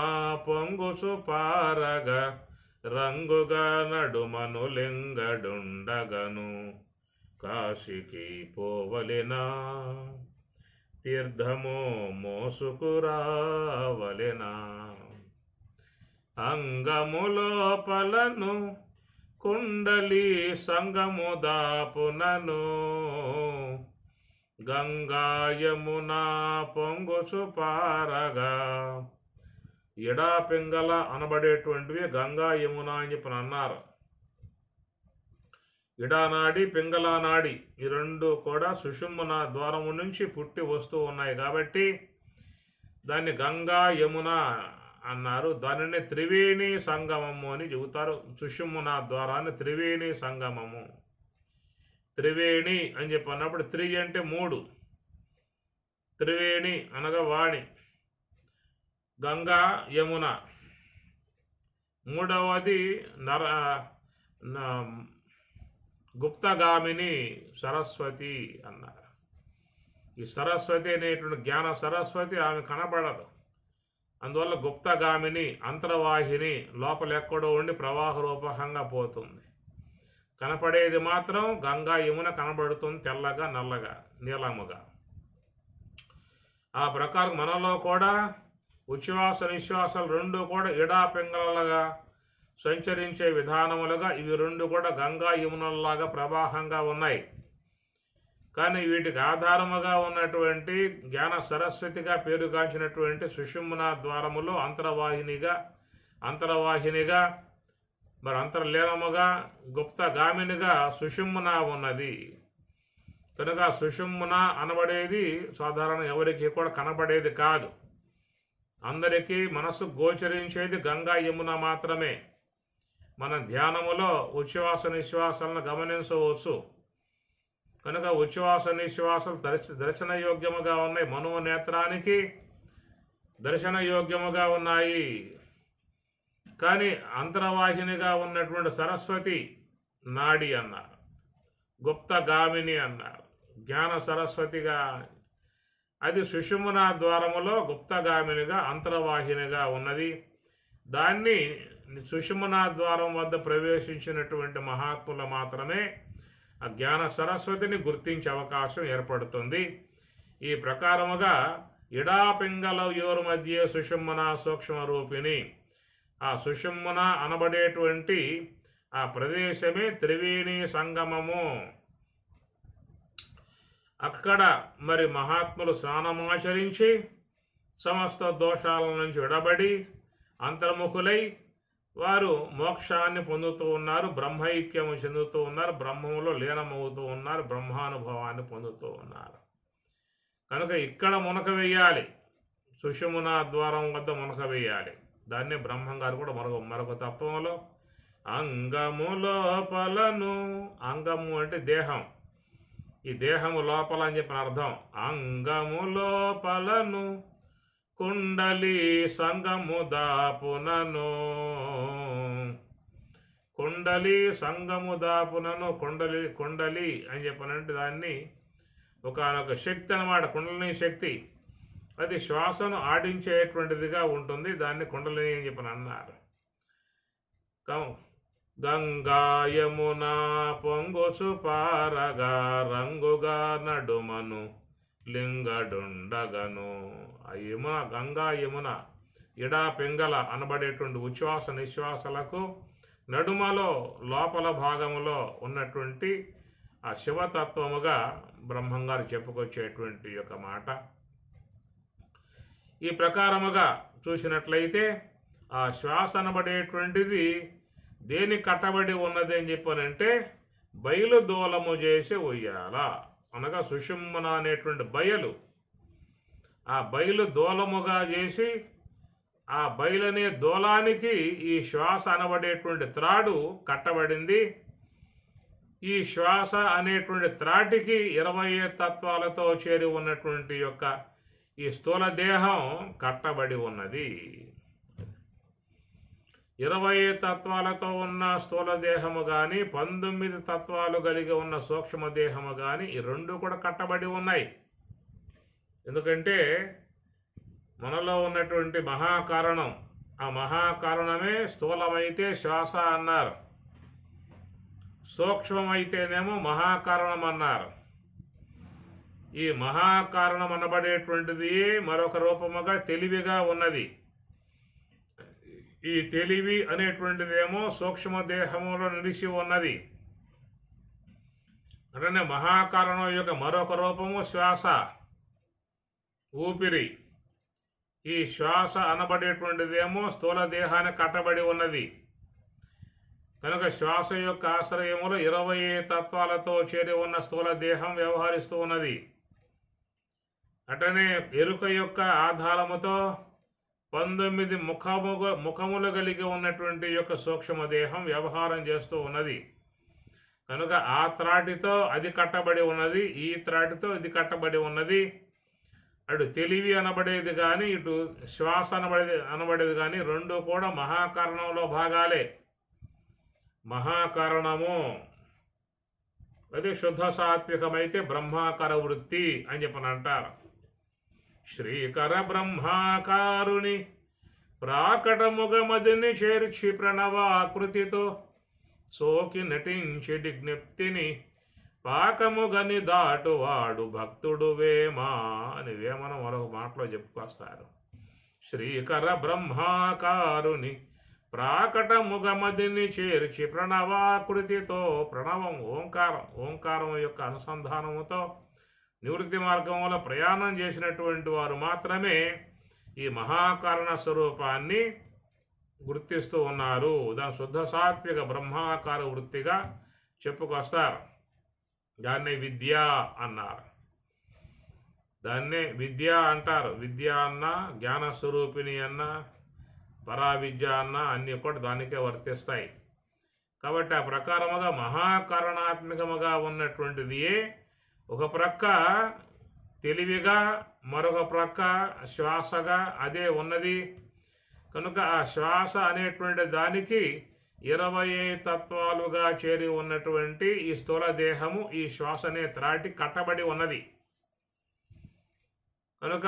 పొంగుసు పారగ రంగుగా నడుమను లింగడుండగను కాశీకి పోవలెనా తీర్థము మోసుకురావలెనా. అంగములోపలను కుండలి సంగము దాపునను గంగాయమునా పొంగుచు పారగా. ఎడా పింగళ అనబడేటువంటివి గంగా యమున అని చెప్పి అన్నారు. ఇడానాడి పింగళానాడి ఈ రెండు కూడా సుషుమ్మున ద్వారము నుంచి పుట్టి వస్తూ ఉన్నాయి. కాబట్టి దాన్ని గంగా యమున అన్నారు. దానిని త్రివేణి సంగమము అని చెబుతారు. సుషుమ్మున ద్వారాన్ని త్రివేణి సంగమము. త్రివేణి అని చెప్పి అన్నప్పుడు త్రి అంటే మూడు, త్రివేణి అనగా వాణి, గంగా యమున, మూడవది గుప్తగామిని సరస్వతి అన్నారు. ఈ సరస్వతి అనేటువంటి జ్ఞాన సరస్వతి ఆమె కనపడదు. అందువల్ల గుప్తగామిని అంతర్వాహిని లోపలెక్కడో ఉండి ప్రవాహ రూపకంగా పోతుంది. కనపడేది మాత్రం గంగా యమున కనబడుతుంది, తెల్లగా నల్లగా నీలముగా. ఆ ప్రకారం మనలో కూడా ఉచ్ఛ్వాస నిశ్వాసాలు రెండు కూడా ఇడా పింగళలుగా సంచరించే విధానములుగా ఇవి రెండు కూడా గంగా యమునల్లాగా ప్రవాహంగా ఉన్నాయి. కానీ వీటికి ఆధారముగా ఉన్నటువంటి జ్ఞాన సరస్వతిగా పేరుగాంచినటువంటి సుషుమ్న ద్వారములో అంతర్వాహినిగా మరి అంతర్లీనముగా గుప్తగామినిగా సుషుమ్న ఉన్నది. కనుక సుషుమ్న అనబడేది సాధారణ ఎవరికి కూడా కనబడేది కాదు. అందరికీ మనసు గోచరించేది గంగా యమున మాత్రమే. మన ధ్యానములో ఉచ్ఛ్వాస నిశ్వాసాలను గమనించవచ్చు. కనుక ఉచ్ఛ్వాస నిశ్వాసాలు దర్శనయోగ్యముగా ఉన్నాయి, మనోనేత్రానికి దర్శనయోగ్యముగా ఉన్నాయి. కానీ అంతర్వాహినిగా ఉన్నటువంటి సరస్వతి నాడి అన్నారు, గుప్తగామిని అన్నారు, జ్ఞాన సరస్వతిగా. అది సుషుమ్న ద్వారములో గుప్తగామినిగా అంతర్వాహినిగా ఉన్నది. దాన్ని సుషుమ్న ద్వారం వద్ద ప్రవేశించినటువంటి మహాత్ములు మాత్రమే ఆ జ్ఞాన సరస్వతిని గుర్తించే అవకాశం ఏర్పడుతుంది. ఈ ప్రకారముగా ఇడా పింగళ యోరు మధ్య సుషుమ్న సూక్ష్మ రూపిణి. ఆ సుషుమ్న అనబడేటువంటి ఆ ప్రదేశమే త్రివేణి సంగమము. అక్కడ మరి మహాత్ములు స్నానమాచరించి సమస్త దోషాల నుంచి విడబడి అంతర్ముఖులై వారు మోక్షాన్ని పొందుతూ ఉన్నారు, బ్రహ్మైక్యము చెందుతూ ఉన్నారు, బ్రహ్మములో లీనమవుతూ ఉన్నారు, బ్రహ్మానుభవాన్ని పొందుతూ ఉన్నారు. కనుక ఇక్కడ మునక వేయాలి, సుషుమ్న ద్వారం వద్ద మునక వేయాలి. దాన్ని బ్రహ్మం గారు కూడా మరొక తత్వంలో అంగము లోపలను, అంగము అంటే దేహం, ఈ దేహము లోపల అని చెప్పిన అర్థం. అంగము లోపలను కుండలి సంగము దాపునను, కుండలి సంగము దాపునను. కుండలి అని చెప్పనంటే దాన్ని ఒక శక్తి అన్నమాట, కుండలిని శక్తి. అది శ్వాసను ఆడించేటువంటిదిగా ఉంటుంది, దాన్ని కుండలిని అని చెప్పని అన్నారు. గంగా యమున పొంగుచు పారగా రంగుగా నడుమను లింగడుండగను. ఆ యమున, గంగా యమున ఇడా పింగళ అనబడేటువంటి ఉచ్ఛ్వాస నిశ్వాసలకు నడుమలో లోపల భాగములో ఉన్నటువంటి ఆ శివతత్వముగా బ్రహ్మంగారు చెప్పుకొచ్చేటువంటి యొక్క మాట. ఈ ప్రకారముగా చూసినట్లయితే ఆ శ్వాస అనబడేటువంటిది దేని కట్టబడి ఉన్నది అని చెప్పానంటే బయలు దూలము చేసి ఉయ్యాల, అనగా సుషుమ్న అనేటువంటి బయలు, ఆ బయలు దూలముగా చేసి ఆ బయలనే దూలానికి ఈ శ్వాస అనబడేటువంటి త్రాడు కట్టబడింది. ఈ శ్వాస అనేటువంటి త్రాటికి 20 తత్వాలతో చేరి ఉన్నటువంటి యొక్క ఈ స్థూల దేహం కట్టబడి ఉన్నది. 20 తత్వాలతో ఉన్న స్థూల దేహము కానీ 19 తత్వాలు కలిగి ఉన్న సూక్ష్మ దేహము కానీ ఈ రెండు కూడా కట్టబడి ఉన్నాయి. ఎందుకంటే మనలో ఉన్నటువంటి మహాకారణం, ఆ మహాకారణమే స్థూలమైతే శ్వాస అన్నారు, సూక్ష్మమైతేనేమో మహాకారణం అన్నారు. ఈ మహాకారణం అనబడేటువంటిది మరొక రూపముగా తెలివిగా ఉన్నది. ఈ తెలివి అనేటువంటిదేమో సూక్ష్మదేహములో నిలిచి ఉన్నది. అంటే మహాకారణం యొక్క మరొక రూపము శ్వాస, ఊపిరి. ఈ శ్వాస అనబడేటువంటిదేమో స్థూల దేహానికి కట్టబడి ఉన్నది. కనుక శ్వాస యొక్క ఆశ్రయములో 20 తత్వాలతో చేరి ఉన్న స్థూల దేహం వ్యవహరిస్తూ ఉన్నది. అటనే ఎరుక యొక్క ఆధారముతో 19 ముఖములు కలిగి ఉన్నటువంటి యొక్క సూక్ష్మదేహం వ్యవహారం చేస్తూ ఉన్నది. కనుక ఆ త్రాటితో అది కట్టబడి ఉన్నది, ఈ త్రాటితో ఇది కట్టబడి ఉన్నది. అటు తెలివి అనబడేది కానీ ఇటు శ్వాస అనబడేది కానీ రెండు కూడా మహాకారణంలో భాగాలే. మహాకారణము అది శుద్ధ సాత్వికమైతే బ్రహ్మాకార వృత్తి అని చెప్పని అంటారు. శ్రీకర బ్రహ్మాకారుని ప్రాకటముగమదిని చేర్చి ప్రణవాకృతితో సోకి నటించి విజ్ఞప్తిని పాకముగని దాటువాడు భక్తుడు వేమా అని వేమనం మరొక మాటలో చెప్పుకొస్తారు. శ్రీకర బ్రహ్మాకారుని ప్రాకటముగమదిని చేర్చి ప్రణవాకృతితో, ప్రణవం ఓంకారం యొక్క అనుసంధానముతో నివృత్తి మార్గంలో ప్రయాణం చేసినటువంటి వారు మాత్రమే ఈ మహాకారణ స్వరూపాన్ని గుర్తిస్తూ ఉన్నారు. దాని శుద్ధ సాత్విక బ్రహ్మాకార వృత్తిగా చెప్పుకొస్తారు. దాన్నే విద్య అన్నారు, దాన్నే విద్య అంటారు. విద్య అన్న, జ్ఞానస్వరూపిణి అన్న, పరావిద్య అన్న అన్నీ కూడా దానికే వర్తిస్తాయి. కాబట్టి ఆ ప్రకారముగా మహాకారణాత్మకముగా ఉన్నటువంటిది ఒక ప్రక్క తెలివిగా, మరొక ప్రక్క శ్వాసగా అదే ఉన్నది. కనుక ఆ శ్వాస అనేటువంటి దానికి 20 తత్వాలుగా చేరి ఉన్నటువంటి ఈ స్థూల దేహము ఈ శ్వాసనే త్రాటి కట్టబడి ఉన్నది. కనుక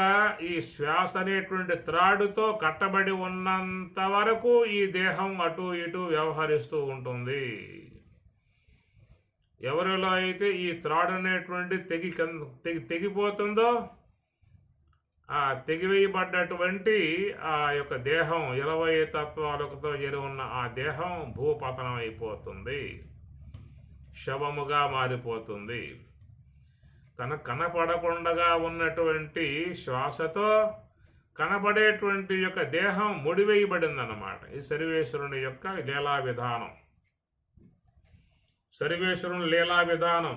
ఈ శ్వాస అనేటువంటి త్రాడుతో కట్టబడి ఉన్నంత వరకు ఈ దేహం అటు ఇటు వ్యవహరిస్తూ ఉంటుంది. ఎవరిలో అయితే ఈ త్రాడు అనేటువంటి తెగిపోతుందో, ఆ తెగివేయబడ్డటువంటి ఆ యొక్క దేహం 20 తత్వాలతో చేరి ఉన్న ఆ దేహం భూపతనం అయిపోతుంది, శవముగా మారిపోతుంది. కనపడకుండా ఉన్నటువంటి శ్వాసతో కనపడేటువంటి యొక్క దేహం ముడివేయబడింది అన్నమాట. ఈ సర్వేశ్వరుని యొక్క లీలా విధానం. సర్వేశ్వరుని లీలా విధానం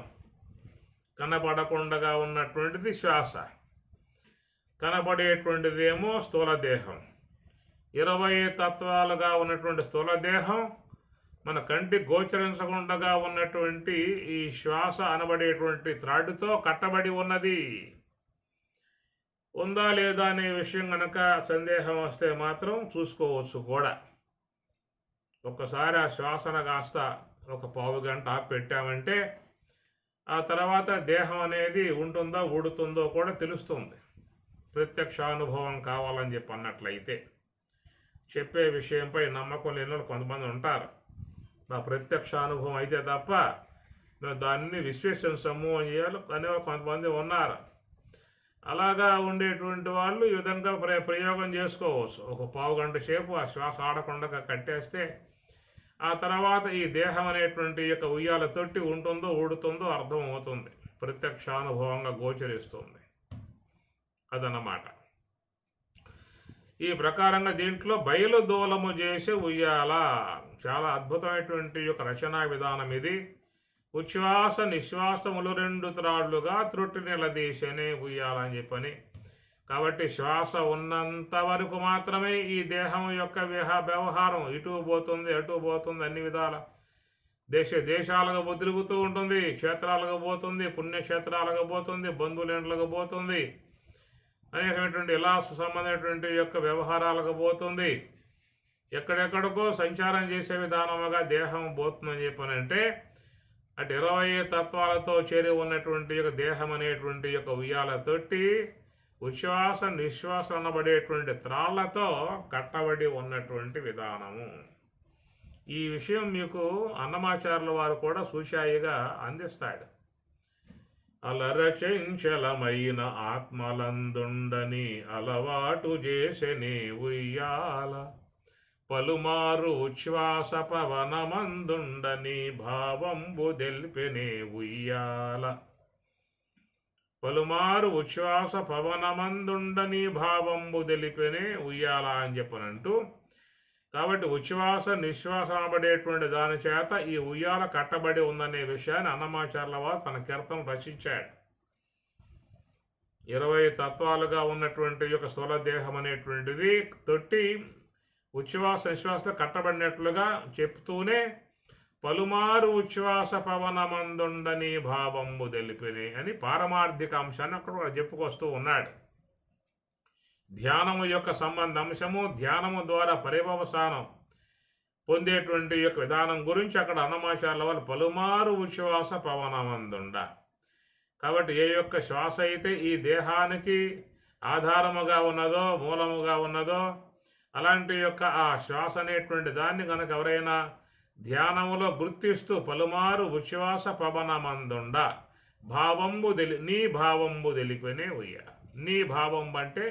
కనపడకుండా ఉన్నటువంటిది శ్వాస. కనబడేటువంటిదేమో స్థూల దేహం. 20 తత్వాలుగా ఉన్నటువంటి స్థూల దేహం, మన కంటికి గోచరించకుండా ఉన్నటువంటి ఈ శ్వాస అనబడేటువంటి త్రాడుతో కట్టబడి ఉన్నది. ఉందా లేదా అనే విషయం కనుక సందేహం వస్తే మాత్రం చూసుకోవచ్చు కూడా. ఒక్కసారి ఆ శ్వాసను కాస్త ఒక పావు గంట పెట్టామంటే ఆ తర్వాత దేహం అనేది ఉంటుందో ఊడుతుందో కూడా తెలుస్తుంది. ప్రత్యక్షానుభవం కావాలని చెప్పి అన్నట్లయితే చెప్పే విషయంపై నమ్మకం లేని వాళ్ళు కొంతమంది ఉంటారు. మా ప్రత్యక్షానుభవం అయితే తప్ప మేము దాన్ని విశ్లేషించము అనేవాళ్ళు కొంతమంది ఉన్నారు. అలాగా ఉండేటువంటి వాళ్ళు ఈ విధంగా ప్రయోగం చేసుకోవచ్చు. ఒక పావు గంట సేపు ఆ శ్వాస ఆడకుండా కట్టేస్తే ఆ తర్వాత ఈ దేహం అనేటువంటి యొక్క ఉయ్యాల తొట్టి ఉంటుందో ఊడుతుందో అర్థం అవుతుంది, ప్రత్యక్షానుభవంగా గోచరిస్తుంది. అదన్నమాట. ఈ ప్రకారంగా దీంట్లో బయలుదూలము చేసే ఉయ్యాల చాలా అద్భుతమైనటువంటి యొక్క రచనా విధానం ఇది. ఉచ్ఛ్వాస నిశ్వాసములు 2 త్రాళ్లుగా త్రుట్టి నిలదీసనే ఉయ్యాలని చెప్పని. కాబట్టి శ్వాస ఉన్నంత వరకు మాత్రమే ఈ దేహం యొక్క వ్యవహారం ఇటు పోతుంది అటు పోతుంది, అన్ని విధాల దేశాలకు తిరుగుతూ ఉంటుంది, క్షేత్రాలకు పోతుంది, పుణ్యక్షేత్రాలకు పోతుంది, బంధువులేండ్లకు పోతుంది, అనేకమైనటువంటి ఇలా సంబంధమైనటువంటి యొక్క వ్యవహారాలకు పోతుంది, ఎక్కడెక్కడికో సంచారం చేసే విధానముగా దేహం పోతుందని చెప్పనంటే అటు 20 తత్వాలతో చేరి ఉన్నటువంటి యొక్క దేహం అనేటువంటి యొక్క ఉయ్యాల తొట్టి ఉచ్ఛ్వాస నిశ్వాస అనబడేటువంటి త్రాళ్లతో కట్టబడి ఉన్నటువంటి విధానము. ఈ విషయం మీకు అన్నమాచార్యుల వారు కూడా సూచాయిగా అందిస్తాడు. అలరచంచలమైన ఆత్మలందుండని అలవాటు చేసెనే ఉయ్యాల, పలుమారు ఉచ్ఛ్వాస పవనమందుండని భావంబు దెల్పెనే ఉయ్యాల. పలుమారు ఉచ్ఛ్వాస పవనమందుండని భావంబు తెలిపెనే ఉయ్యాల అని చెప్పనంటూ, కాబట్టి ఉచ్ఛ్వాస నిశ్వాస అనబడేటువంటి దాని చేత ఈ ఉయ్యాల కట్టబడి ఉందనే విషయాన్ని అన్నమాచార్యుల వారు తన కీర్తన రచించాడు. 20 తత్వాలుగా ఉన్నటువంటి యొక్క స్థూల దేహం అనేటువంటిది తొట్టి ఉచ్ఛ్వాస నిశ్వాస కట్టబడినట్లుగా చెప్తూనే పలుమారు ఉచ్ఛ్వాస పవనమందుండని భావంబు తెలిపినే అని పారమార్థిక అంశాన్ని అక్కడ చెప్పుకొస్తూ ఉన్నాడు. ధ్యానము యొక్క సంబంధ అంశము, ధ్యానము ద్వారా పరిభవసానం పొందేటువంటి యొక్క విధానం గురించి అక్కడ అన్నమాచార్యుల వాళ్ళు పలుమారు ఉచ్ఛ్వాస పవనమందుండ. కాబట్టి ఏ యొక్క శ్వాస అయితే ఈ దేహానికి ఆధారముగా ఉన్నదో మూలముగా ఉన్నదో అలాంటి యొక్క ఆ శ్వాస అనేటువంటి దాన్ని కనుక ఎవరైనా ధ్యానములో గుర్తిస్తూ పలుమారు ఉచ్ఛ్వాస పవనమందుండ భావంబు నీ భావంబు తెలిపినే ఉయ్య. నీ భావం అంటే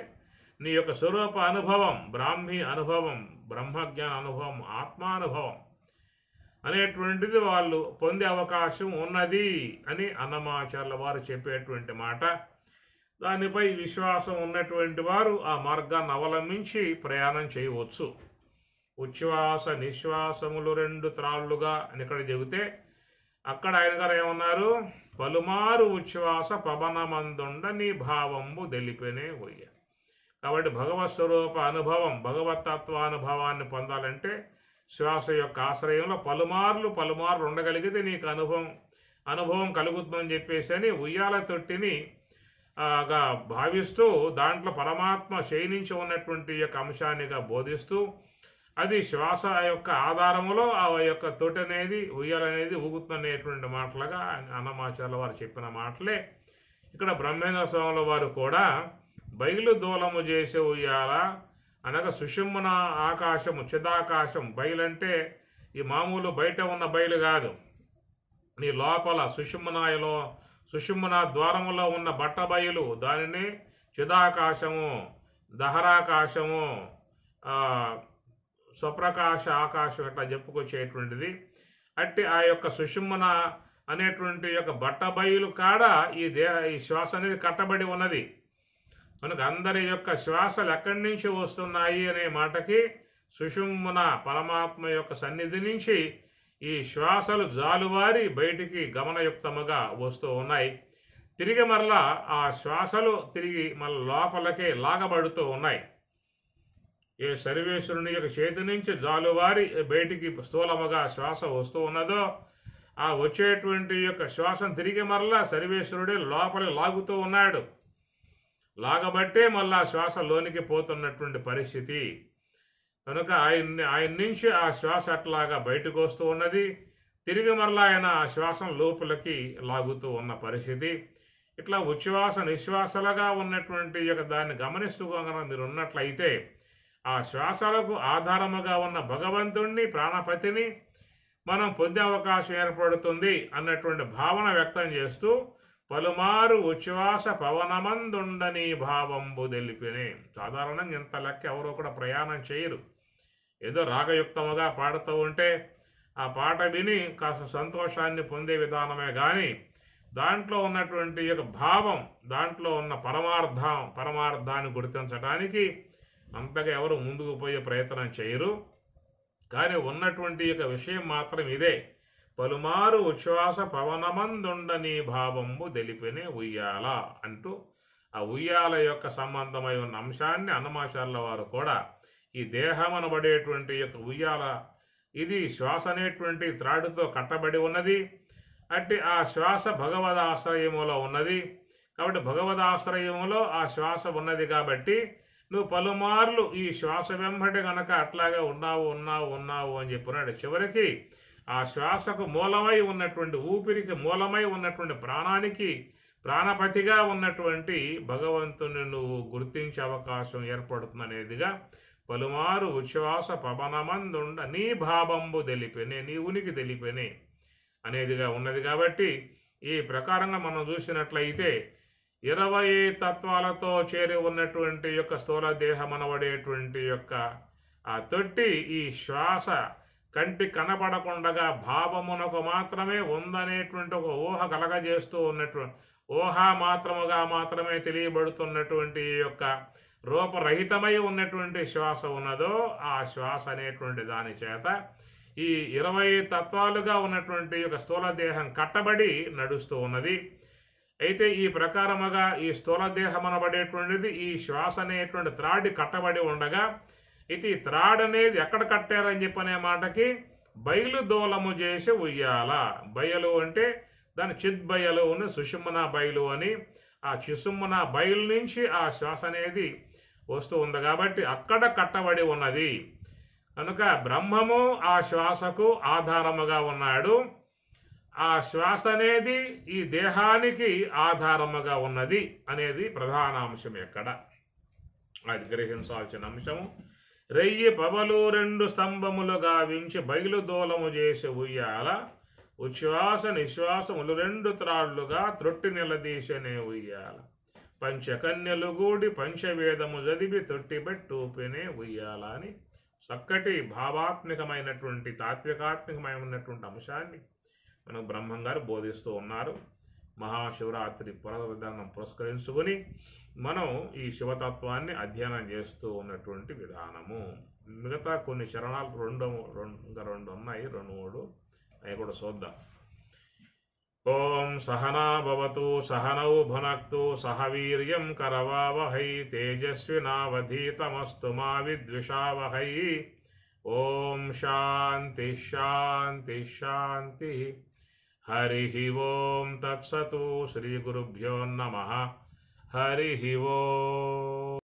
నీ యొక్క స్వరూప అనుభవం, బ్రాహ్మీ అనుభవం, బ్రహ్మజ్ఞాన అనుభవం, ఆత్మానుభవం అనేటువంటిది వాళ్ళు పొందే అవకాశం ఉన్నది అని అన్నమాచార్యుల వారు చెప్పేటువంటి మాట. దానిపై విశ్వాసం ఉన్నటువంటి వారు ఆ మార్గాన్ని అవలంబించి ప్రయాణం చేయవచ్చు. ఉచ్ఛ్వాస నిశ్వాసములు 2 త్రాళ్లుగా అని ఇక్కడ చెబితే అక్కడ ఆయన గారు ఏమన్నారు, పలుమారు ఉచ్ఛ్వాస పవనమందుండ నీ భావంబు తెలిపినే ఉయ్య. కాబట్టి భగవత్ స్వరూప అనుభవం, భగవతత్వానుభవాన్ని పొందాలంటే శ్వాస యొక్క ఆశ్రయంలో పలుమార్లు ఉండగలిగితే నీకు అనుభవం కలుగుతుందని చెప్పేసి అని ఉయ్యాల తొట్టిని భావిస్తూ దాంట్లో పరమాత్మ శయనించి ఉన్నటువంటి యొక్క అంశాన్నిగా బోధిస్తూ అది శ్వాస యొక్క ఆధారములో ఆ యొక్క తొట్టి అనేది ఉయ్యాలనేది ఊగుతుందనేటువంటి మాటలుగా అన్నమాచార్యుల వారు చెప్పిన మాటలే ఇక్కడ బ్రహ్మేంద్ర స్వాముల వారు కూడా బయలుదూలము చేసే ఉయ్యాల అనగా సుషుమ్న ఆకాశము, చిదాకాశం. బయలంటే ఈ మామూలు బయట ఉన్న బయలు కాదు, నీ లోపల సుషుమ్న ద్వారములో ఉన్న బట్ట బయలు, దానిని చిదాకాశము, దహరాకాశము, స్వప్రకాశ ఆకాశం ఇట్లా చెప్పుకొచ్చేటువంటిది. అట్టి ఆ యొక్క సుషుమ్న అనేటువంటి యొక్క బట్ట బయలు కాడ ఈ శ్వాస అనేది కట్టబడి ఉన్నది. కనుక అందరి యొక్క శ్వాసలు ఎక్కడి నుంచి వస్తున్నాయి అనే మాటకి సుషుమ్న పరమాత్మ యొక్క సన్నిధి నుంచి ఈ శ్వాసలు జాలువారి బయటికి గమనయుక్తముగా వస్తూ ఉన్నాయి. తిరిగి మరలా ఆ శ్వాసలు తిరిగి మళ్ళీ లోపలకే లాగబడుతూ ఉన్నాయి. ఏ సర్వేశ్వరుని యొక్క చేతి నుంచి జాలువారి బయటికి స్థూలముగా శ్వాస వస్తూ ఉన్నదో ఆ వచ్చేటువంటి యొక్క శ్వాసను తిరిగి మరలా సర్వేశ్వరుడే లోపలి లాగుతూ ఉన్నాడు. లాగబట్టే మళ్ళా శ్వాస లోనికి పోతున్నటువంటి పరిస్థితి కనుక ఆయన నుంచి ఆ శ్వాస అట్లాగా బయటకు వస్తూ ఉన్నది. తిరిగి మరలా ఆయన ఆ శ్వాసం లోపలికి లాగుతూ ఉన్న పరిస్థితి. ఇట్లా ఉచ్ఛ్వాస నిశ్వాసలుగా ఉన్నటువంటి యొక్క దాన్ని గమనిస్తూ కనుక మీరు ఉన్నట్లయితే ఆ శ్వాసలకు ఆధారముగా ఉన్న భగవంతుణ్ణి ప్రాణపతిని మనం పొందే అవకాశం ఏర్పడుతుంది అన్నటువంటి భావన వ్యక్తం చేస్తూ పలుమారు ఉచ్ఛ్వాస పవనమందుండని భావంబు తెలిపినే. సాధారణంగా ఇంత లెక్క ఎవరో కూడా ప్రయాణం చేయరు. ఏదో రాగయుక్తముగా పాడుతూ ఉంటే ఆ పాట విని కాస్త సంతోషాన్ని పొందే విధానమే కానీ దాంట్లో ఉన్నటువంటి యొక్క భావం, దాంట్లో ఉన్న పరమార్థాన్ని గుర్తించడానికి అంతగా ఎవరు ముందుకు పోయే ప్రయత్నం చేయరు. కానీ ఉన్నటువంటి యొక్క విషయం మాత్రం ఇదే, పలుమారు ఉచ్ఛ్వాస పవనమందుండని భావంబు తెలిపినే ఉయ్యాల అంటూ ఆ ఉయ్యాల యొక్క సంబంధమై ఉన్న అంశాన్ని అన్నమాచార్యుల వారు కూడా ఈ దేహం అనబడేటువంటి యొక్క ఉయ్యాల ఇది శ్వాస అనేటువంటి త్రాడుతో కట్టబడి ఉన్నది. అట్టి ఆ శ్వాస భగవదాశ్రయములో ఉన్నది కాబట్టి భగవదాశ్రయములో ఆ శ్వాస ఉన్నది కాబట్టి నువ్వు పలుమార్లు ఈ శ్వాస వెంబడి గనక అట్లాగే ఉన్నావు అని చెప్పినాడు. చివరికి ఆ శ్వాసకు మూలమై ఉన్నటువంటి ఊపిరికి మూలమై ఉన్నటువంటి ప్రాణానికి ప్రాణపతిగా ఉన్నటువంటి భగవంతుని నువ్వు గుర్తించే అవకాశం ఏర్పడుతుందనేదిగా పలుమారు ఉచ్ఛ్వాస పవనమందుండ నీ భావంబు తెలిపినే, నీ ఉనికి తెలిపినే అనేదిగా ఉన్నది. కాబట్టి ఈ ప్రకారంగా మనం చూసినట్లయితే 20 తత్వాలతో చేరి ఉన్నటువంటి యొక్క స్థూల దేహం అనబడేటువంటి యొక్క ఆ తొట్టి ఈ శ్వాస కంటి కనపడకుండగా భావమునకు మాత్రమే ఉందనేటువంటి ఒక ఊహ కలగజేస్తూ ఉన్నటువంటి ఊహ మాత్రమే తెలియబడుతున్నటువంటి యొక్క రూపరహితమై ఉన్నటువంటి శ్వాస ఉన్నదో ఆ శ్వాస అనేటువంటి దాని చేత ఈ 20 తత్వాలుగా ఉన్నటువంటి యొక్క స్థూల దేహం కట్టబడి నడుస్తూ ఉన్నది. అయితే ఈ ప్రకారముగా ఈ స్థూల దేహం అనబడేటువంటిది ఈ శ్వాస అనేటువంటి త్రాడి కట్టబడి ఉండగా ఇది త్రాడ్ అనేది ఎక్కడ కట్టారని చెప్పనే మాటకి బయలు దూలము చేసి ఉయ్యాల. బయలు అంటే దాని చిద్బయలు అని సుషుమ్న బయలు అని ఆ సుషుమ్న బయలు నుంచి ఆ శ్వాస అనేది వస్తూ ఉంది కాబట్టి అక్కడ కట్టబడి ఉన్నది. కనుక బ్రహ్మము ఆ శ్వాసకు ఆధారముగా ఉన్నాడు. ఆ శ్వాస అనేది ఈ దేహానికి ఆధారముగా ఉన్నది అనేది ప్రధాన అంశం. ఎక్కడ అది గ్రహించాల్సిన అంశము. రెయ్యి పవలు 2 స్తంభములు గావించి బయలు దూలము చేసి ఉయ్యాల. ఉచ్ఛ్వాస నిశ్వాసములు 2 త్రాళ్లుగా త్రొట్టి నిలదీసనే ఉయ్యాల. పంచకన్యలు గూడి పంచవేదము చదివి తొట్టిబెట్టూపినే ఉయ్యాల అని చక్కటి భావాత్మకమైనటువంటి తాత్వికాత్మకమైనటువంటి అంశాన్ని మనకు బ్రహ్మం గారు బోధిస్తూ ఉన్నారు. మహాశివరాత్రి విధానం పురస్కరించుకొని మనం ఈ శివతత్వాన్ని అధ్యయనం చేస్తూ ఉన్నటువంటి విధానము. మిగతా కొన్ని చరణాలు ఇంకా రెండు ఉన్నాయి, 2-3 అవి కూడా చూద్దాం. ఓం సహనా భవతు సహనౌ భునక్తు సహ వీర్యం కరవావహై తేజస్వినావధీతమస్తు మా విద్విషావహై. ఓం శాంతి శాంతి శాంతి. హరి ఓం తత్సతు. శ్రీ గురుభ్యో నమః. హరి ఓం.